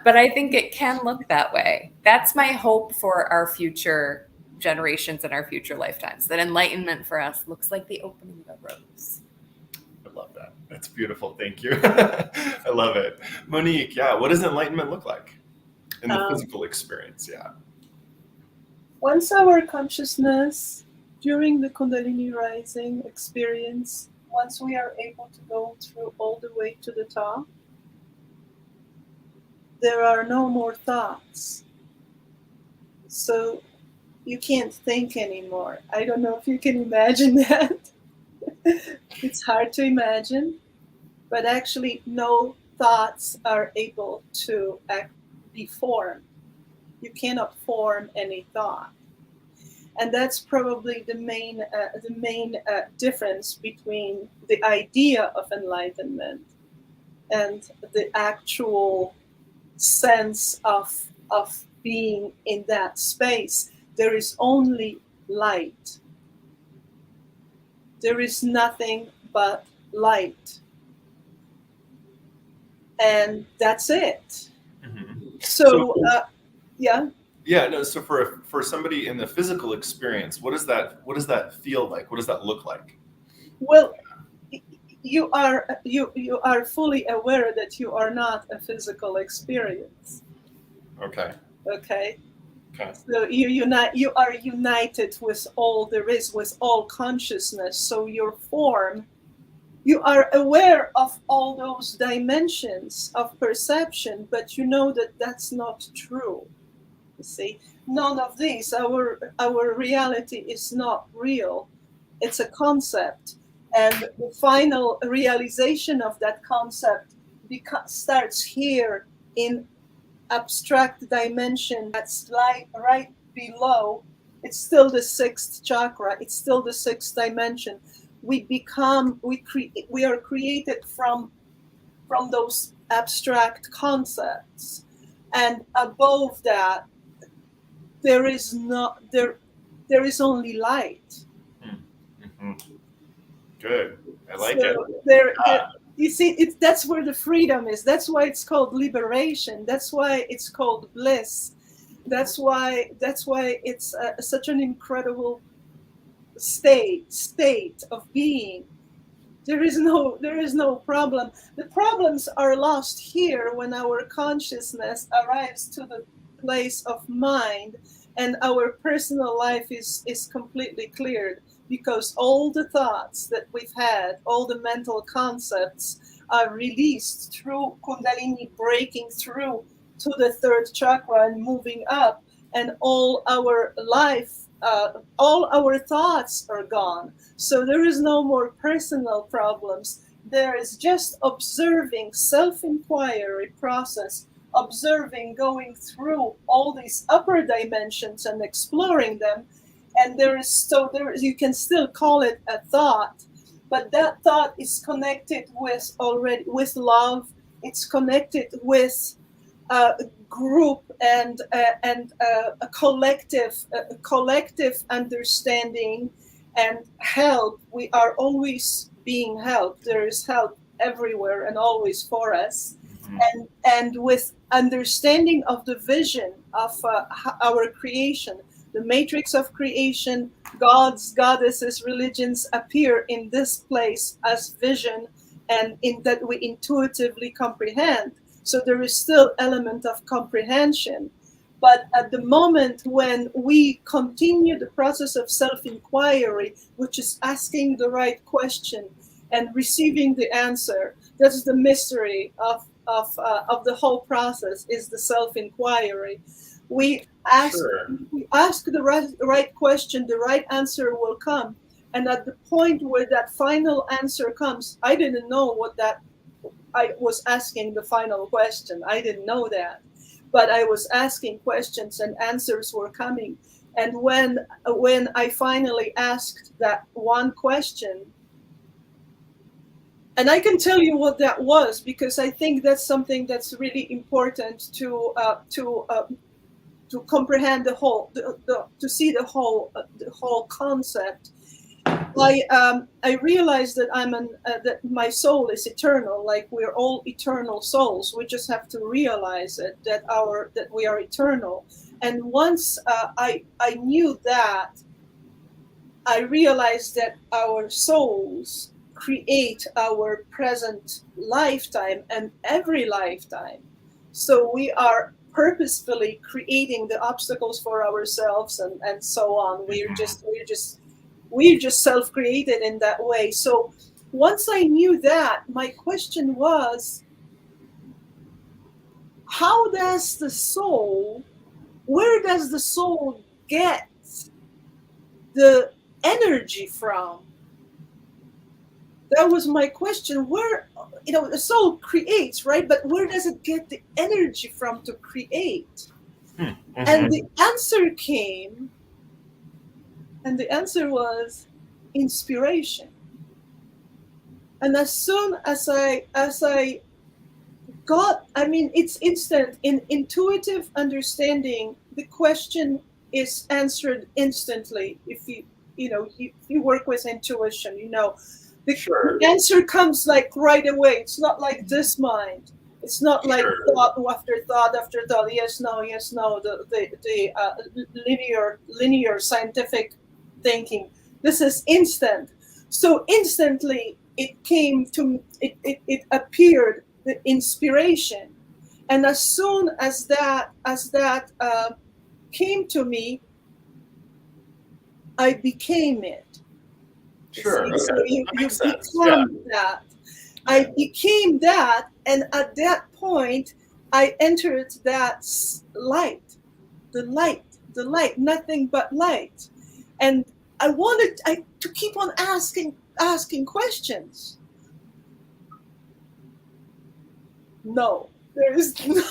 but I think it can look that way. That's my hope for our future generations and our future lifetimes, that enlightenment for us looks like the opening of a rose. I love that. That's beautiful. Thank you. I love it. Monique, yeah, what does enlightenment look like in the physical experience? Yeah. Once our consciousness, during the Kundalini rising experience, once we are able to go through all the way to the top, there are no more thoughts. So you can't think anymore. I don't know if you can imagine that. It's hard to imagine, but actually no thoughts are able to be formed. You cannot form any thought. And that's probably the main difference between the idea of enlightenment and the actual sense of being in that space. There is only light. There is nothing but light. And that's it. Mm-hmm. So yeah. Yeah, no. So for somebody in the physical experience, what does that feel like? What does that look like? Well, you are fully aware that you are not a physical experience. Okay. Okay. Okay. So you are united with all there is, with all consciousness. So your form, you are aware of all those dimensions of perception, but you know that that's not true. You see, none of these. Our reality is not real. It's a concept, and the final realization of that concept starts here in abstract dimension. That's right below. It's still the sixth chakra. It's still the sixth dimension. We are created from those abstract concepts, and above that, there is only light. Mm-hmm. Good. I like it. You see, that's where the freedom is. That's why it's called liberation. That's why it's called bliss. That's why it's such an incredible state of being. There is no problem. The problems are lost here when our consciousness arrives to the place of mind and our personal life is completely cleared. because all the thoughts that we've had, all the mental concepts are released through Kundalini breaking through to the third chakra and moving up, and all our life, all our thoughts are gone. So there is no more personal problems. There is just observing, self-inquiry process, observing, going through all these upper dimensions and exploring them. And you can still call it a thought, but that thought is connected with love. It's connected with group and a collective understanding and help. We are always being helped. There is help everywhere and always for us. And with understanding of the vision of our creation, the matrix of creation, gods, goddesses, religions appear in this place as vision, and in that we intuitively comprehend. So there is still element of comprehension. But at the moment when we continue the process of self-inquiry, which is asking the right question and receiving the answer, that's the mystery of the whole process, is the self-inquiry. We ask the right question, the right answer will come. And at the point where that final answer comes, I didn't know I was asking the final question. I didn't know that. But I was asking questions and answers were coming. And when I finally asked that one question, and I can tell you what that was, because I think that's something that's really important to comprehend the whole, to see the whole concept. I realized that that my soul is eternal. Like, we're all eternal souls. We just have to realize it, that we are eternal. And once I knew that, I realized that our souls create our present lifetime and every lifetime. So we are purposefully creating the obstacles for ourselves and so on. We're just self-created in that way. So once I knew that, my question was, where does the soul get the energy from? That was my question. Where, the soul creates, right? But where does it get the energy from to create? Mm-hmm. And the answer came, and the answer was inspiration. And as soon as I got, it's instant. In intuitive understanding, the question is answered instantly. If you work with intuition, the answer comes like right away. It's not like this mind. It's not like thought after thought after thought. Yes, no. The linear scientific thinking. This is instant. So instantly it came to it appeared, the inspiration, and as soon as that came to me, I became it. Sure. Okay. So you become that. I became that, and at that point, I entered that light, the light, nothing but light, and I wanted to keep on asking questions. No, there is no.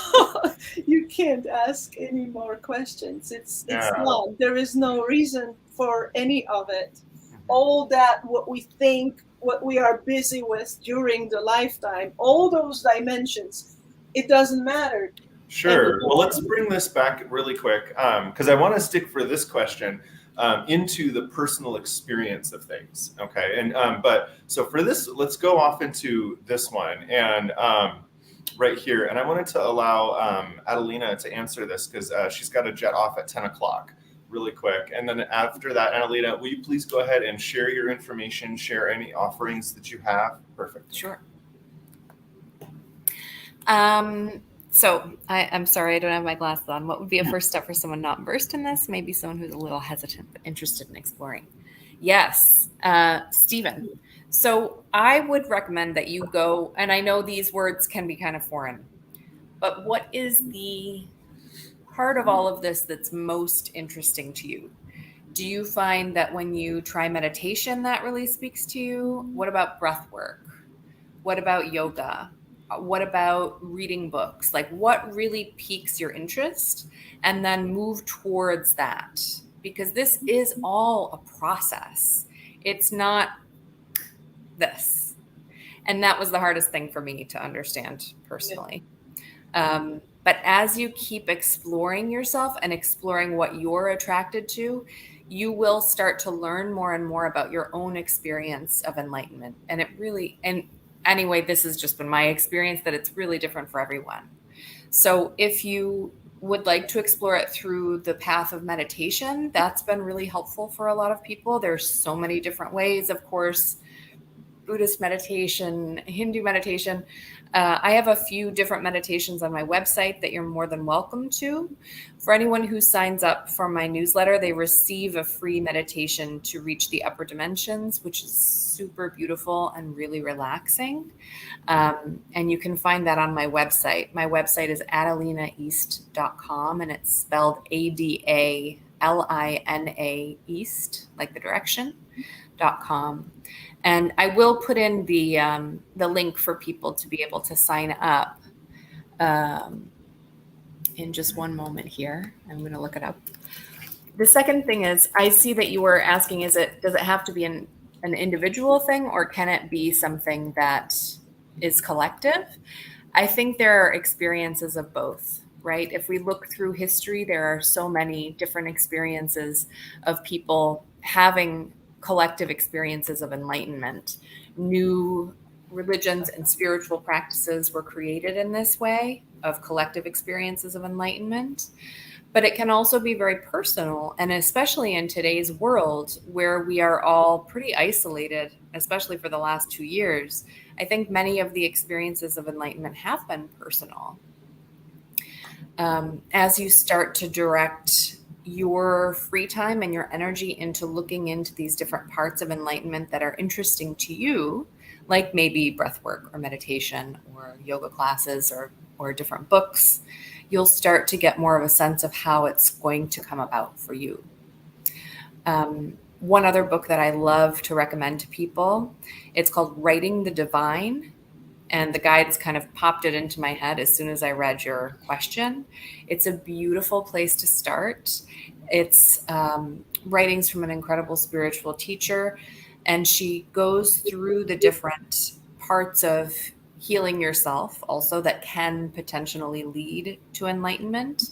You can't ask any more questions. It's not. There is no reason for any of it. All that, what we think, what we are busy with during the lifetime, all those dimensions, it doesn't matter. Sure. Well, let's bring this back really quick, because I want to stick for this question into the personal experience of things. Okay. And but so for this, let's go off into this one and right here. And I wanted to allow Adalina to answer this because she's got to jet off at 10 o'clock. Really quick. And then after that, Adalina, will you please go ahead and share your information, share any offerings that you have? Perfect. Sure. So I'm sorry, I don't have my glasses on. What would be a first step for someone not versed in this? Maybe someone who's a little hesitant but interested in exploring. Yes, Stephen. So I would recommend that you go, and I know these words can be kind of foreign, but what is the part of all of this that's most interesting to you? Do you find that when you try meditation, that really speaks to you? What about breath work? What about yoga? What about reading books? Like, what really piques your interest? And then move towards that, because this is all a process. It's not this. And that was the hardest thing for me to understand personally. But as you keep exploring yourself and exploring what you're attracted to, you will start to learn more and more about your own experience of enlightenment. And it really, and anyway, this has just been my experience, that it's really different for everyone. So if you would like to explore it through the path of meditation, that's been really helpful for a lot of people. There's so many different ways, of course, Buddhist meditation, Hindu meditation. I have a few different meditations on my website that you're more than welcome to. For anyone who signs up for my newsletter, they receive a free meditation to reach the upper dimensions, which is super beautiful and really relaxing. And you can find that on my website. My website is adalinaeast.com, and it's spelled ADALINA East, like the direction.com. And I will put in the link for people to be able to sign up in just one moment here. I'm going to look it up. The second thing is, I see that you were asking, does it have to be an individual thing, or can it be something that is collective? I think there are experiences of both, right? If we look through history, there are so many different experiences of people having collective experiences of enlightenment. New religions and spiritual practices were created in this way, of collective experiences of enlightenment. But it can also be very personal, and especially in today's world where we are all pretty isolated, especially for the last 2 years, I think many of the experiences of enlightenment have been personal. As you start to direct your free time and your energy into looking into these different parts of enlightenment that are interesting to you, like maybe breath work or meditation or yoga classes or different books, you'll start to get more of a sense of how it's going to come about for you. One other book that I love to recommend to people, it's called Writing the Divine. And the guides kind of popped it into my head as soon as I read your question. It's a beautiful place to start. It's writings from an incredible spiritual teacher, and she goes through the different parts of healing yourself also that can potentially lead to enlightenment.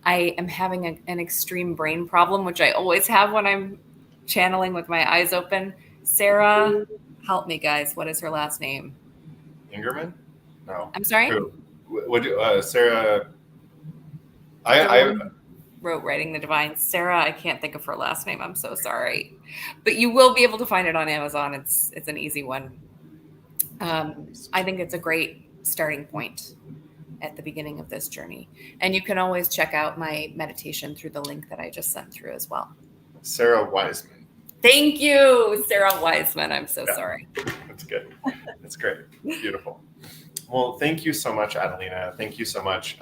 I am having an extreme brain problem, which I always have when I'm channeling with my eyes open. Sarah, help me, guys. What is her last name? Ingerman? No. I'm sorry? Who? Sarah. I wrote Writing the Divine. Sarah, I can't think of her last name. I'm so sorry. But you will be able to find it on Amazon. It's an easy one. I think it's a great starting point at the beginning of this journey. And you can always check out my meditation through the link that I just sent through as well. Sarah Wiseman. Thank you, Sarah Wiseman. I'm so sorry. That's good. That's great. Beautiful. Well, thank you so much, Adalina. Thank you so much.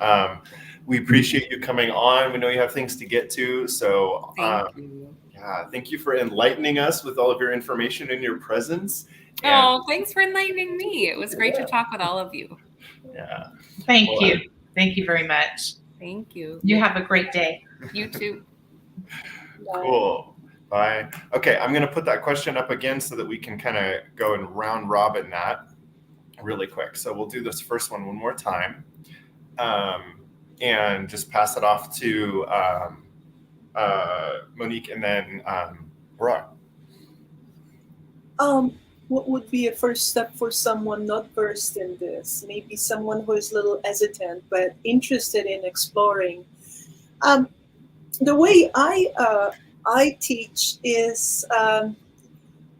We appreciate you coming on. We know you have things to get to. So thank you. Yeah, thank you for enlightening us with all of your information and your presence. And thanks for enlightening me. It was great to talk with all of you. Yeah. Thank you. Thank you very much. Thank you. You have a great day. You too. Cool. Bye. Okay, I'm going to put that question up again so that we can kind of go and round robin that really quick. So we'll do this first one more time and just pass it off to Monique and then Aurora. What would be a first step for someone not versed in this? Maybe someone who is a little hesitant but interested in exploring. The way I teach is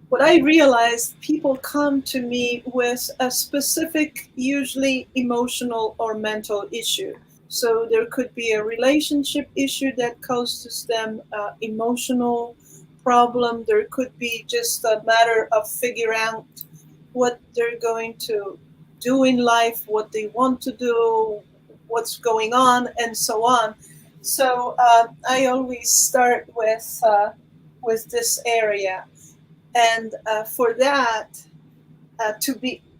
what I realized, people come to me with a specific, usually emotional or mental issue. So there could be a relationship issue that causes them emotional problem. There could be just a matter of figuring out what they're going to do in life, what they want to do, what's going on, and so on. So I always start with this area, and for that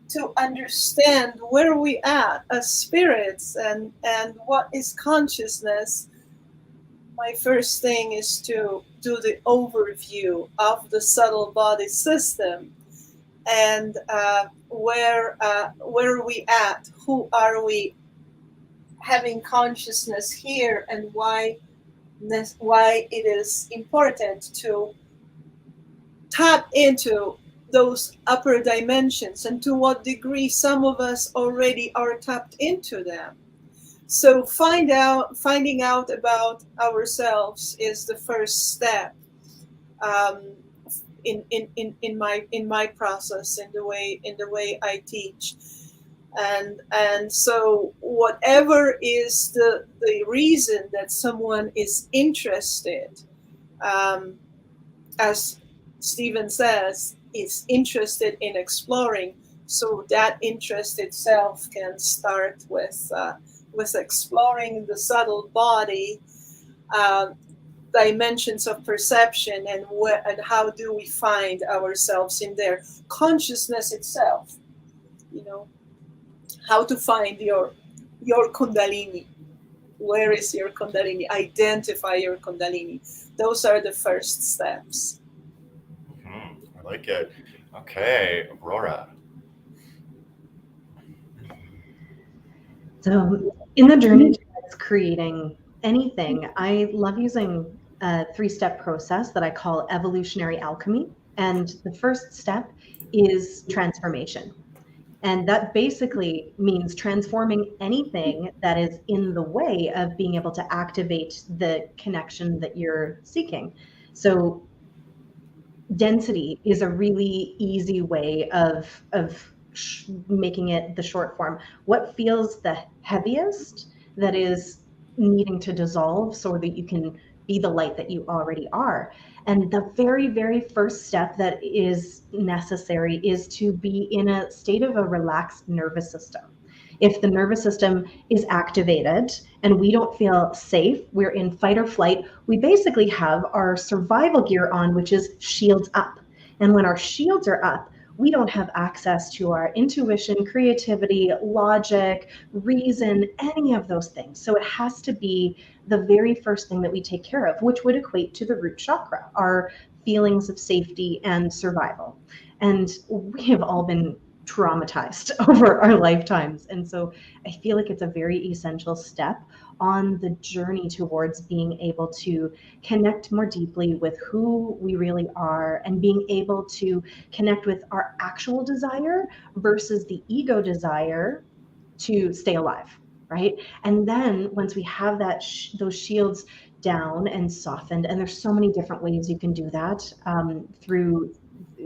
to understand where we at as spirits and what is consciousness. My first thing is to do the overview of the subtle body system, and where are we at? Who are we having consciousness here, and why it is important to tap into those upper dimensions, and to what degree some of us already are tapped into them. So finding out about ourselves is the first step in my process, in the way I teach. And so whatever is the reason that someone is interested, as Stephen says, is interested in exploring, so that interest itself can start with exploring the subtle body, dimensions of perception, and how do we find ourselves in there. Consciousness itself, how to find your Kundalini. Where is your Kundalini? Identify your Kundalini. Those are the first steps. I like it. Okay, Aurora. So in the journey towards creating anything, I love using a 3-step process that I call evolutionary alchemy. And the first step is transformation. And that basically means transforming anything that is in the way of being able to activate the connection that you're seeking. So density is a really easy way of making it the short form. What feels the heaviest that is needing to dissolve so that you can be the light that you already are. And the very, very first step that is necessary is to be in a state of a relaxed nervous system. If the nervous system is activated and we don't feel safe, we're in fight or flight, we basically have our survival gear on, which is shields up. And when our shields are up, we don't have access to our intuition, creativity, logic, reason, any of those things. So it has to be the very first thing that we take care of, which would equate to the root chakra, our feelings of safety and survival. And we have all been traumatized over our lifetimes. And so I feel like it's a very essential step on the journey towards being able to connect more deeply with who we really are, and being able to connect with our actual desire versus the ego desire to stay alive, right? And then once we have that those shields down and softened, and there's so many different ways you can do that through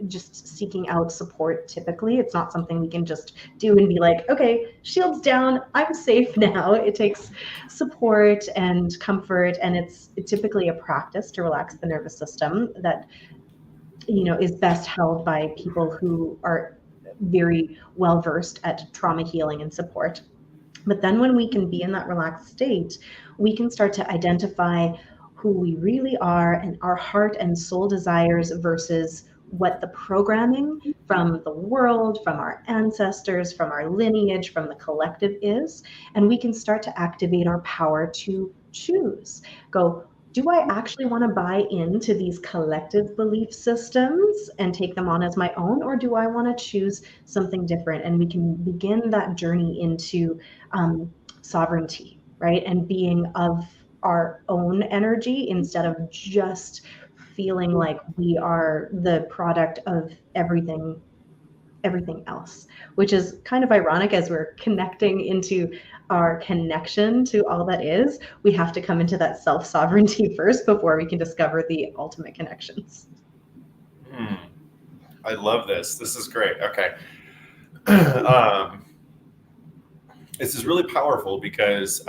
just seeking out support. Typically, it's not something we can just do and be like, okay, shields down, I'm safe now. It takes support and comfort, and it's typically a practice to relax the nervous system that is best held by people who are very well versed at trauma healing and support. But then when we can be in that relaxed state, we can start to identify who we really are and our heart and soul desires versus what the programming from the world, from our ancestors, from our lineage, from the collective is. And we can start to activate our power to choose. Go, do I actually want to buy into these collective belief systems and take them on as my own, or do I want to choose something different? And we can begin that journey into sovereignty, right? And being of our own energy instead of just feeling like we are the product of everything else, which is kind of ironic. As we're connecting into our connection to all that is, we have to come into that self-sovereignty first before we can discover the ultimate connections. I love this. This is great. Okay. This is really powerful because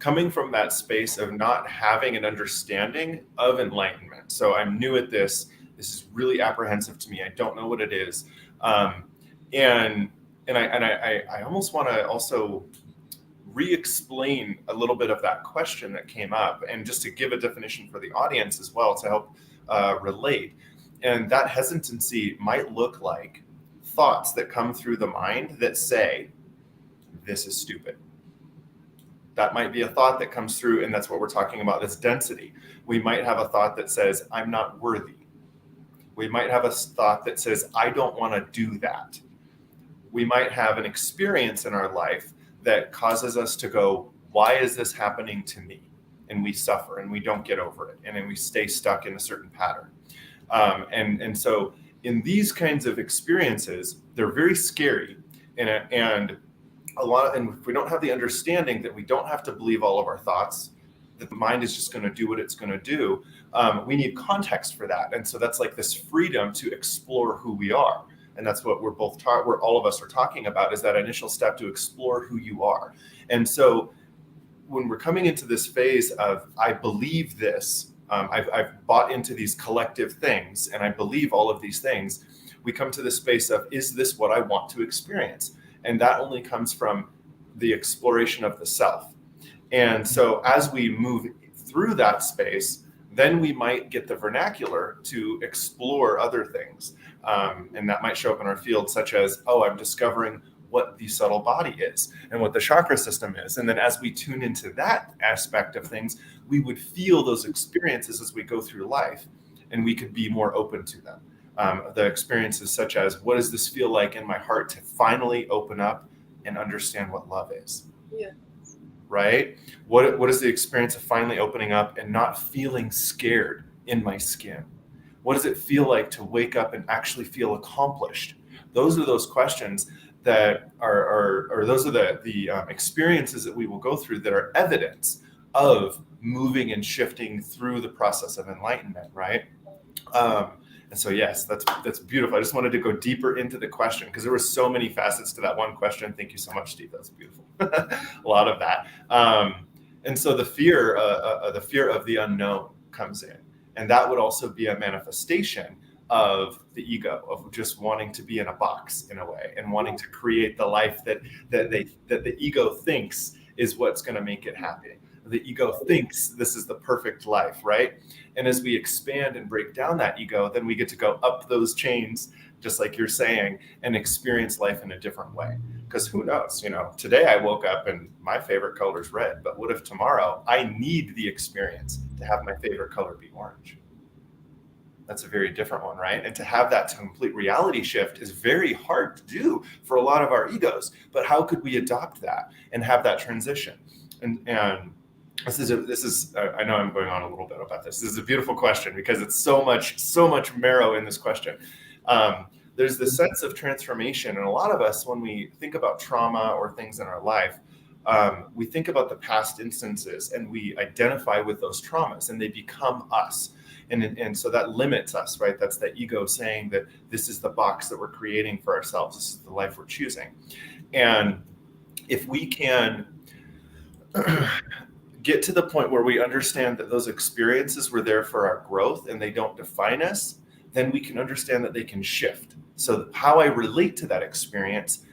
coming from that space of not having an understanding of enlightenment. So I'm new at this. This is really apprehensive to me. I don't know what it is. And I almost want to also re-explain a little bit of that question that came up, and just to give a definition for the audience as well to help relate. And that hesitancy might look like thoughts that come through the mind that say, this is stupid. That might be a thought that comes through, and that's what we're talking about, this density. We might have a thought that says, I'm not worthy. We might have a thought that says, I don't want to do that. We might have an experience in our life that causes us to go, why is this happening to me? And we suffer and we don't get over it. And then we stay stuck in a certain pattern. And so in these kinds of experiences, they're very scary. And if we don't have the understanding that we don't have to believe all of our thoughts, that the mind is just going to do what it's going to do, we need context for that. And so that's like this freedom to explore who we are. And that's what we're both where all of us are talking about, is that initial step to explore who you are. And so when we're coming into this phase of, I believe this, I've bought into these collective things, and I believe all of these things, we come to this space of, is this what I want to experience? And that only comes from the exploration of the self. And so as we move through that space, then we might get the vernacular to explore other things. And that might show up in our field, such as, oh, I'm discovering what the subtle body is and what the chakra system is. And then as we tune into that aspect of things, we would feel those experiences as we go through life, and we could be more open to them. The experiences such as, what does this feel like in my heart to finally open up and understand what love is? Yeah. Right? What is the experience of finally opening up and not feeling scared in my skin? What does it feel like to wake up and actually feel accomplished? Those are those questions that are those are the experiences that we will go through that are evidence of moving and shifting through the process of enlightenment, right? And so, yes, that's beautiful. I just wanted to go deeper into the question because there were so many facets to that one question. Thank you so much, Steve. That's beautiful. A lot of that. And so the fear of the unknown comes in. And that would also be a manifestation of the ego, of just wanting to be in a box in a way, and wanting to create the life that the ego thinks is what's going to make it happy. The ego thinks this is the perfect life, right? And as we expand and break down that ego, then we get to go up those chains, just like you're saying, and experience life in a different way. Because who knows, today I woke up and my favorite color is red, but what if tomorrow I need the experience to have my favorite color be orange? That's a very different one, right? And to have that complete reality shift is very hard to do for a lot of our egos. But how could we adopt that and have that transition? And this is I know I'm going on a little bit about this. This is a beautiful question because it's so much marrow in this question. There's this sense of transformation, and a lot of us, when we think about trauma or things in our life, we think about the past instances and we identify with those traumas, and they become us. And so that limits us, right? That's the ego saying that this is the box that we're creating for ourselves. This is the life we're choosing. And if we can get to the point where we understand that those experiences were there for our growth and they don't define us, then we can understand that they can shift. So how I relate to that experience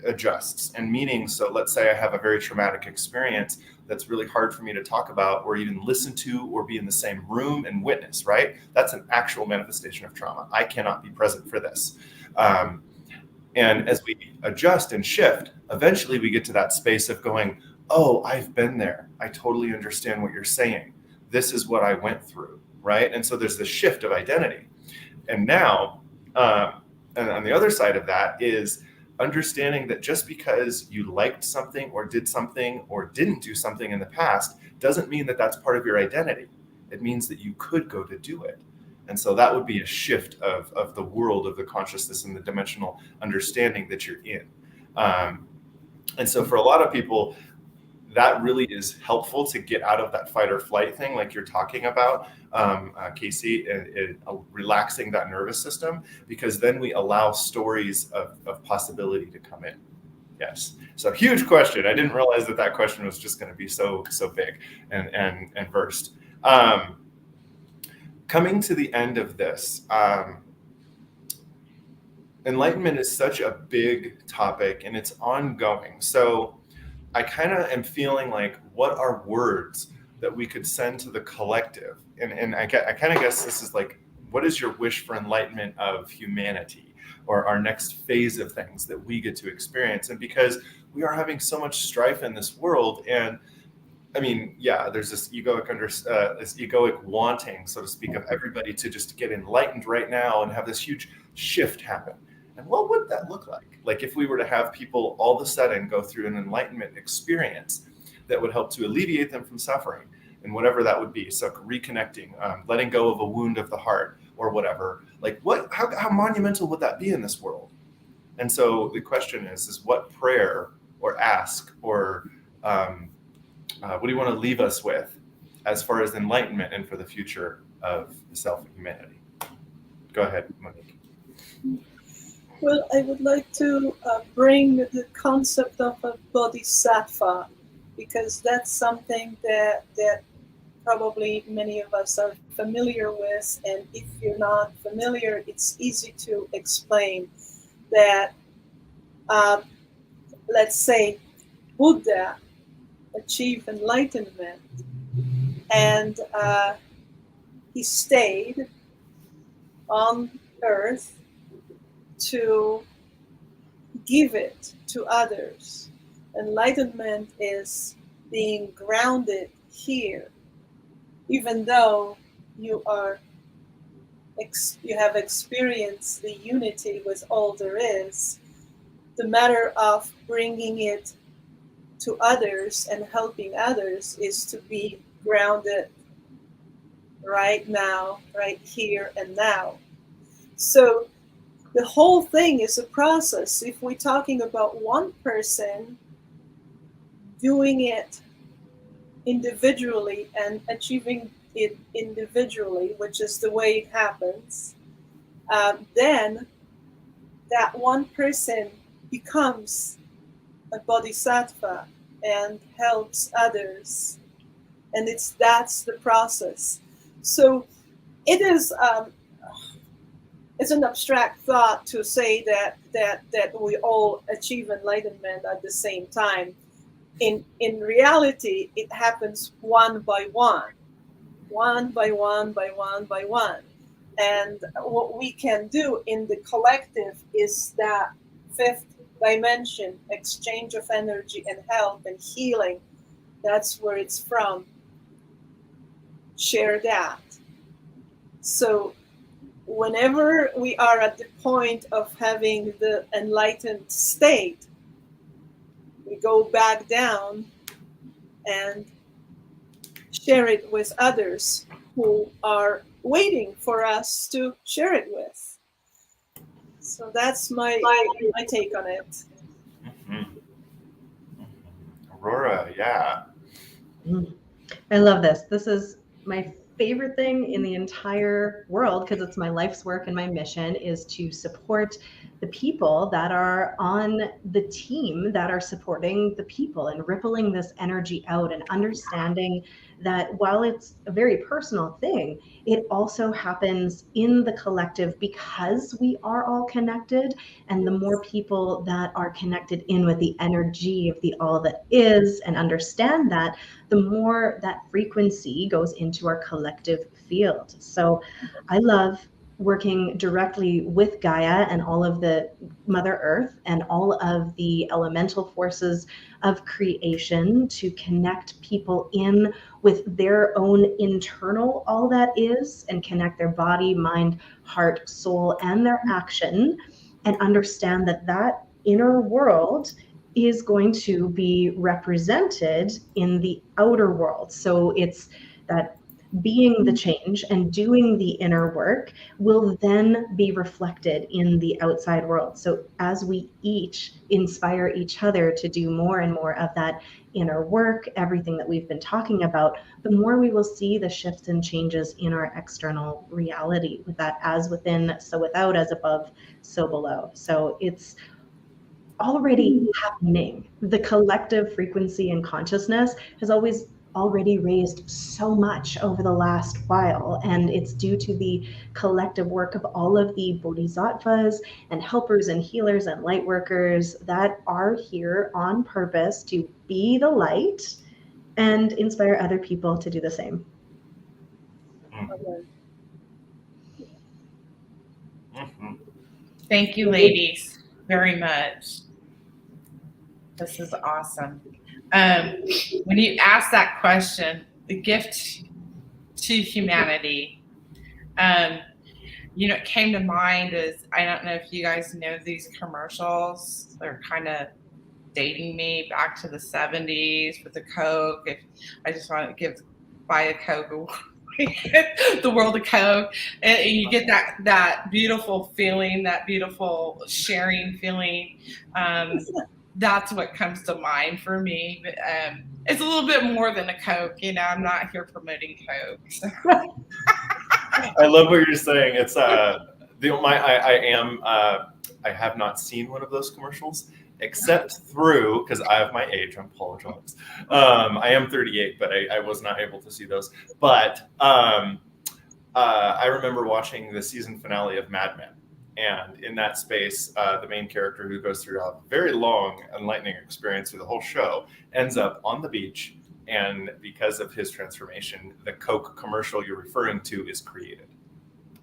adjusts. And meaning, so let's say I have a very traumatic experience that's really hard for me to talk about or even listen to or be in the same room and witness, right? That's an actual manifestation of trauma. I cannot be present for this. And as we adjust and shift, eventually we get to that space of going, oh, I've been there. I totally understand what you're saying. This is what I went through, right? And so there's this shift of identity. And now, and on the other side of that is understanding that just because you liked something or did something or didn't do something in the past doesn't mean that that's part of your identity. It means that you could go to do it. And so that would be a shift of the world of the consciousness and the dimensional understanding that you're in. And so for a lot of people, that really is helpful to get out of that fight or flight thing like you're talking about, Casey, and relaxing that nervous system, because then we allow stories of possibility to come in. Yes. So huge question. I didn't realize that question was just going to be so big and versed. Coming to the end of this, enlightenment is such a big topic and it's ongoing. So I kind of am feeling like, what are words that we could send to the collective? And I kind of guess this is like, what is your wish for enlightenment of humanity, or our next phase of things that we get to experience? And because we are having so much strife in this world, and I mean, yeah, there's this egoic wanting, so to speak, of everybody to just get enlightened right now and have this huge shift happen. And what would that look like? Like if we were to have people all of a sudden go through an enlightenment experience that would help to alleviate them from suffering, and whatever that would be. So reconnecting, letting go of a wound of the heart or whatever. Like how monumental would that be in this world? And so the question is what prayer or ask or what do you want to leave us with as far as enlightenment and for the future of the self and humanity? Go ahead, Monique. Well, I would like to bring the concept of a bodhisattva, because that's something that probably many of us are familiar with. And if you're not familiar, it's easy to explain that, let's say, Buddha achieved enlightenment, and he stayed on earth to give it to others. Enlightenment is being grounded here, even though you have experienced the unity with all there is. The matter of bringing it to others and helping others is to be grounded right now, right here and now. So the whole thing is a process. If we're talking about one person doing it individually and achieving it individually, which is the way it happens, then that one person becomes a bodhisattva and helps others. And that's the process. So it is it's an abstract thought to say that we all achieve enlightenment at the same time. In reality, it happens one by one. And what we can do in the collective is that fifth dimension, exchange of energy and help and healing. That's where it's from. Share that. So whenever we are at the point of having the enlightened state, we go back down and share it with others who are waiting for us to share it with. So that's my take on it. Mm-hmm. Aurora, yeah. I love this. This is my favorite thing in the entire world, because it's my life's work and my mission is to support the people that are on the team that are supporting the people and rippling this energy out, and understanding that while it's a very personal thing, it also happens in the collective because we are all connected. And the more people that are connected in with the energy of the all that is and understand that, the more that frequency goes into our collective field. So I love working directly with Gaia and all of the Mother Earth and all of the elemental forces of creation to connect people in with their own internal all that is, and connect their body, mind, heart, soul, and their action, and understand that that inner world is going to be represented in the outer world. So it's that being the change and doing the inner work will then be reflected in the outside world. So as we each inspire each other to do more and more of that inner work, everything that we've been talking about, the more we will see the shifts and changes in our external reality, with that as within, so without, as above, so below. So it's already happening. The collective frequency and consciousness has already raised so much over the last while, and it's due to the collective work of all of the bodhisattvas and helpers and healers and light workers that are here on purpose to be the light and inspire other people to do the same. Mm-hmm. Thank you, ladies, very much. This is awesome. When you asked that question, the gift to humanity, it came to mind is, I don't know if you guys know these commercials. They're kind of dating me back to the 70s with the Coke. If I just want to buy a Coke, the world of Coke, and you get that beautiful feeling, that beautiful sharing feeling. That's what comes to mind for me. But it's a little bit more than a Coke. I'm not here promoting Coke. So. I love what you're saying. It's I have not seen one of those commercials except through, because I have my age, I apologize. I am 38, but I was not able to see those. But I remember watching the season finale of Mad Men. And in that space, the main character, who goes through a very long, enlightening experience through the whole show, ends up on the beach. And because of his transformation, the Coke commercial you're referring to is created.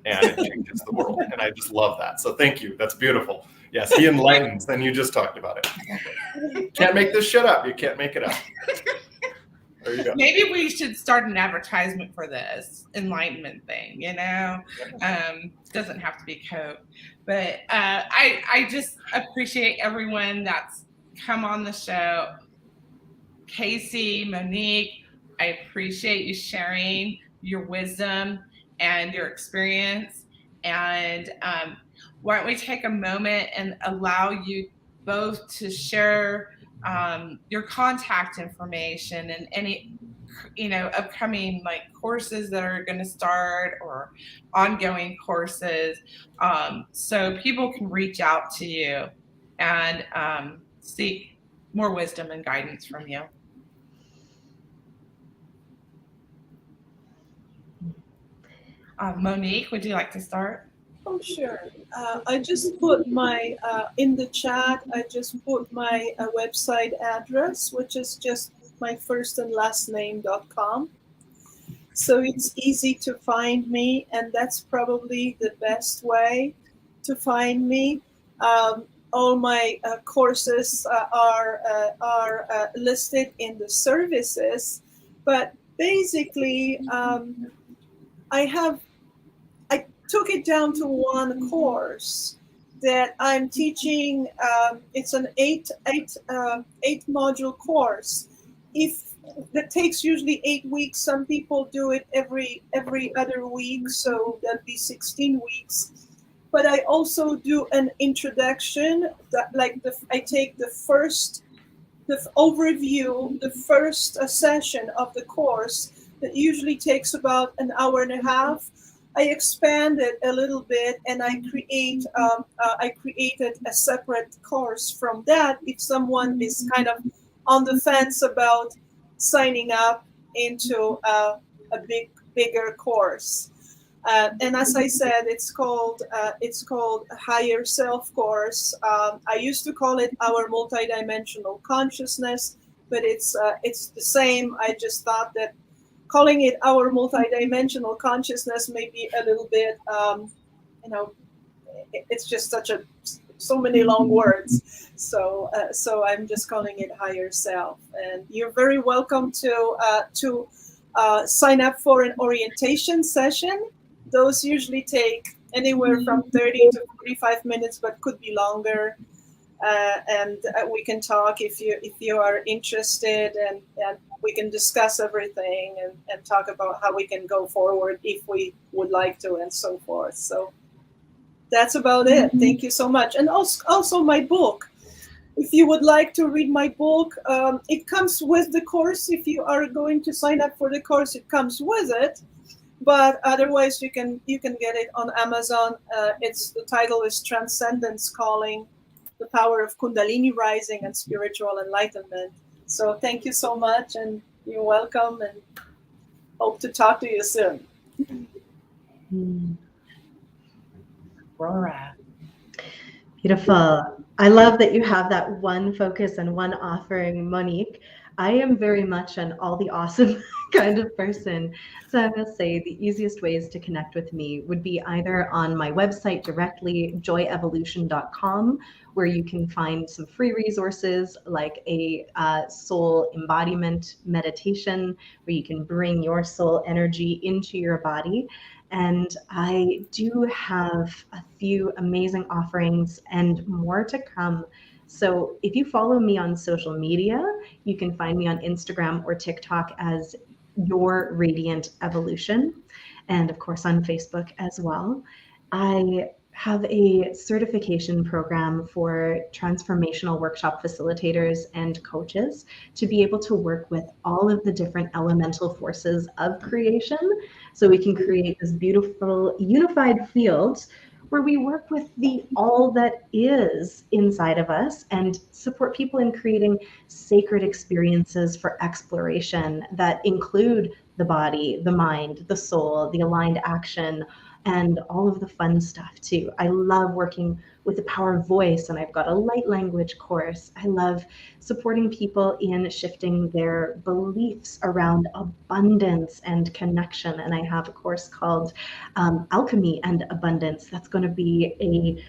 And it changes the world. And I just love that. So thank you. That's beautiful. Yes, he enlightens. And you just talked about it. Can't make this shit up. You can't make it up. There you go. Maybe we should start an advertisement for this enlightenment thing, doesn't have to be Coke. But I just appreciate everyone that's come on the show. Casey, Monique, I appreciate you sharing your wisdom and your experience. And why don't we take a moment and allow you both to share your contact information and any upcoming courses that are going to start or ongoing courses, so people can reach out to you and seek more wisdom and guidance from you. Monique, would you like to start? Oh, sure. I just put my, in the chat, I just put my website address, which is just my first and last name.com. So it's easy to find me, and that's probably the best way to find me. All my courses are listed in the services, but basically I took it down to one course that I'm teaching. It's an eight module course. That takes usually 8 weeks. Some people do it every other week, so that'd be 16 weeks. But I also do an introduction that, I take the overview, the first session of the course that usually takes about an hour and a half. I expand it a little bit, and I created a separate course from that if someone is kind of on the fence about signing up into a bigger course. And as I said, it's called Higher Self Course. I used to call it Our Multidimensional Consciousness, but it's the same. I just thought that calling it Our Multidimensional Consciousness may be a little bit, it's just so many long words. So I'm just calling it Higher Self. And you're very welcome to sign up for an orientation session. Those usually take anywhere from 30 to 45 minutes, but could be longer. And we can talk if you are interested, and we can discuss everything and talk about how we can go forward if we would like to, and so forth. So that's about it. Thank you so much. And also my book. If you would like to read my book, it comes with the course. If you are going to sign up for the course, it comes with it. But otherwise, you can get it on Amazon. The title is Transcendence Calling. the power of Kundalini rising and spiritual enlightenment. So thank you so much, and you're welcome, and hope to talk to you soon. Aurora. Beautiful. I love that you have that one focus and one offering, Monique. I am very much an all the awesome kind of person. So I must say the easiest ways to connect with me would be either on my website directly, joyevolution.com, where you can find some free resources like a soul embodiment meditation, where you can bring your soul energy into your body. And I do have a few amazing offerings and more to come. So if you follow me on social media, you can find me on Instagram or TikTok as Your Radiant Evolution, and of course on Facebook as well. I have a certification program for transformational workshop facilitators and coaches to be able to work with all of the different elemental forces of creation, so we can create this beautiful unified field where we work with the all that is inside of us and support people in creating sacred experiences for exploration that include the body, the mind, the soul, the aligned action, and all of the fun stuff too. I love working with the power of voice, and I've got a light language course. I love supporting people in shifting their beliefs around abundance and connection. And I have a course called Alchemy and Abundance. That's going to be a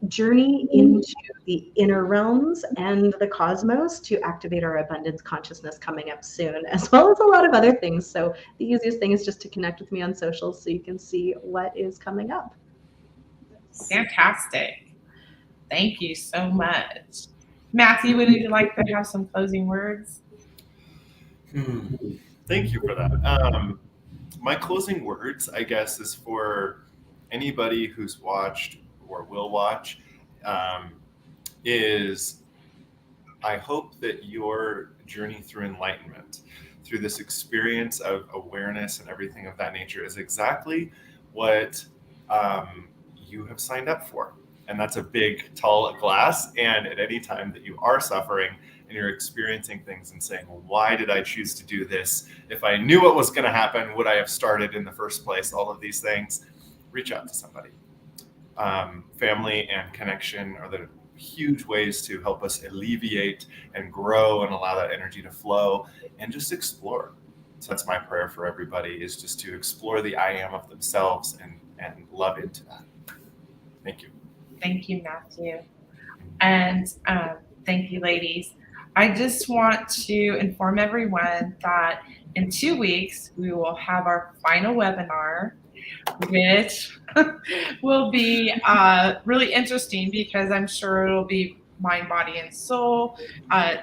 journey into the inner realms and the cosmos to activate our abundance consciousness coming up soon, as well as a lot of other things. So the easiest thing is just to connect with me on socials so you can see what is coming up. Fantastic. Thank you so much. Matthew, would you like to have some closing words? Thank you for that. My closing words, I guess, is for anybody who's watched or will watch, is I hope that your journey through enlightenment, through this experience of awareness and everything of that nature, is exactly what you have signed up for. And that's a big, tall glass. And at any time that you are suffering and you're experiencing things and saying, well, why did I choose to do this? If I knew what was going to happen, would I have started in the first place? All of these things, reach out to somebody. Family and connection are the huge ways to help us alleviate and grow and allow that energy to flow and just explore. So that's my prayer for everybody, is just to explore the I am of themselves and love into that. Thank you. Thank you, Matthew. And thank you, ladies. I just want to inform everyone that in 2 weeks, we will have our final webinar, which will be really interesting because I'm sure it'll be mind, body, and soul,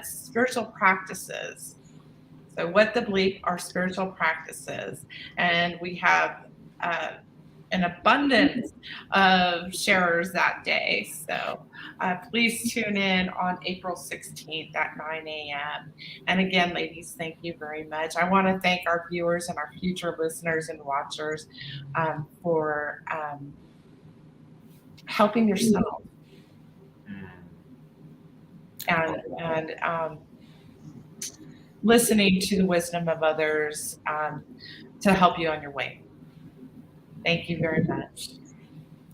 spiritual practices. So what the Bleep are spiritual practices. And we have an abundance of sharers that day. So please tune in on April 16th at 9 a.m. And again, ladies, thank you very much. I want to thank our viewers and our future listeners and watchers for helping yourself and listening to the wisdom of others to help you on your way. Thank you very much.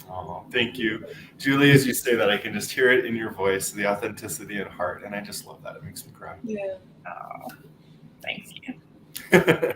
Oh, thank you. Julie, as you say that, I can just hear it in your voice, the authenticity and heart. And I just love that. It makes me cry. Yeah. Oh, thank you.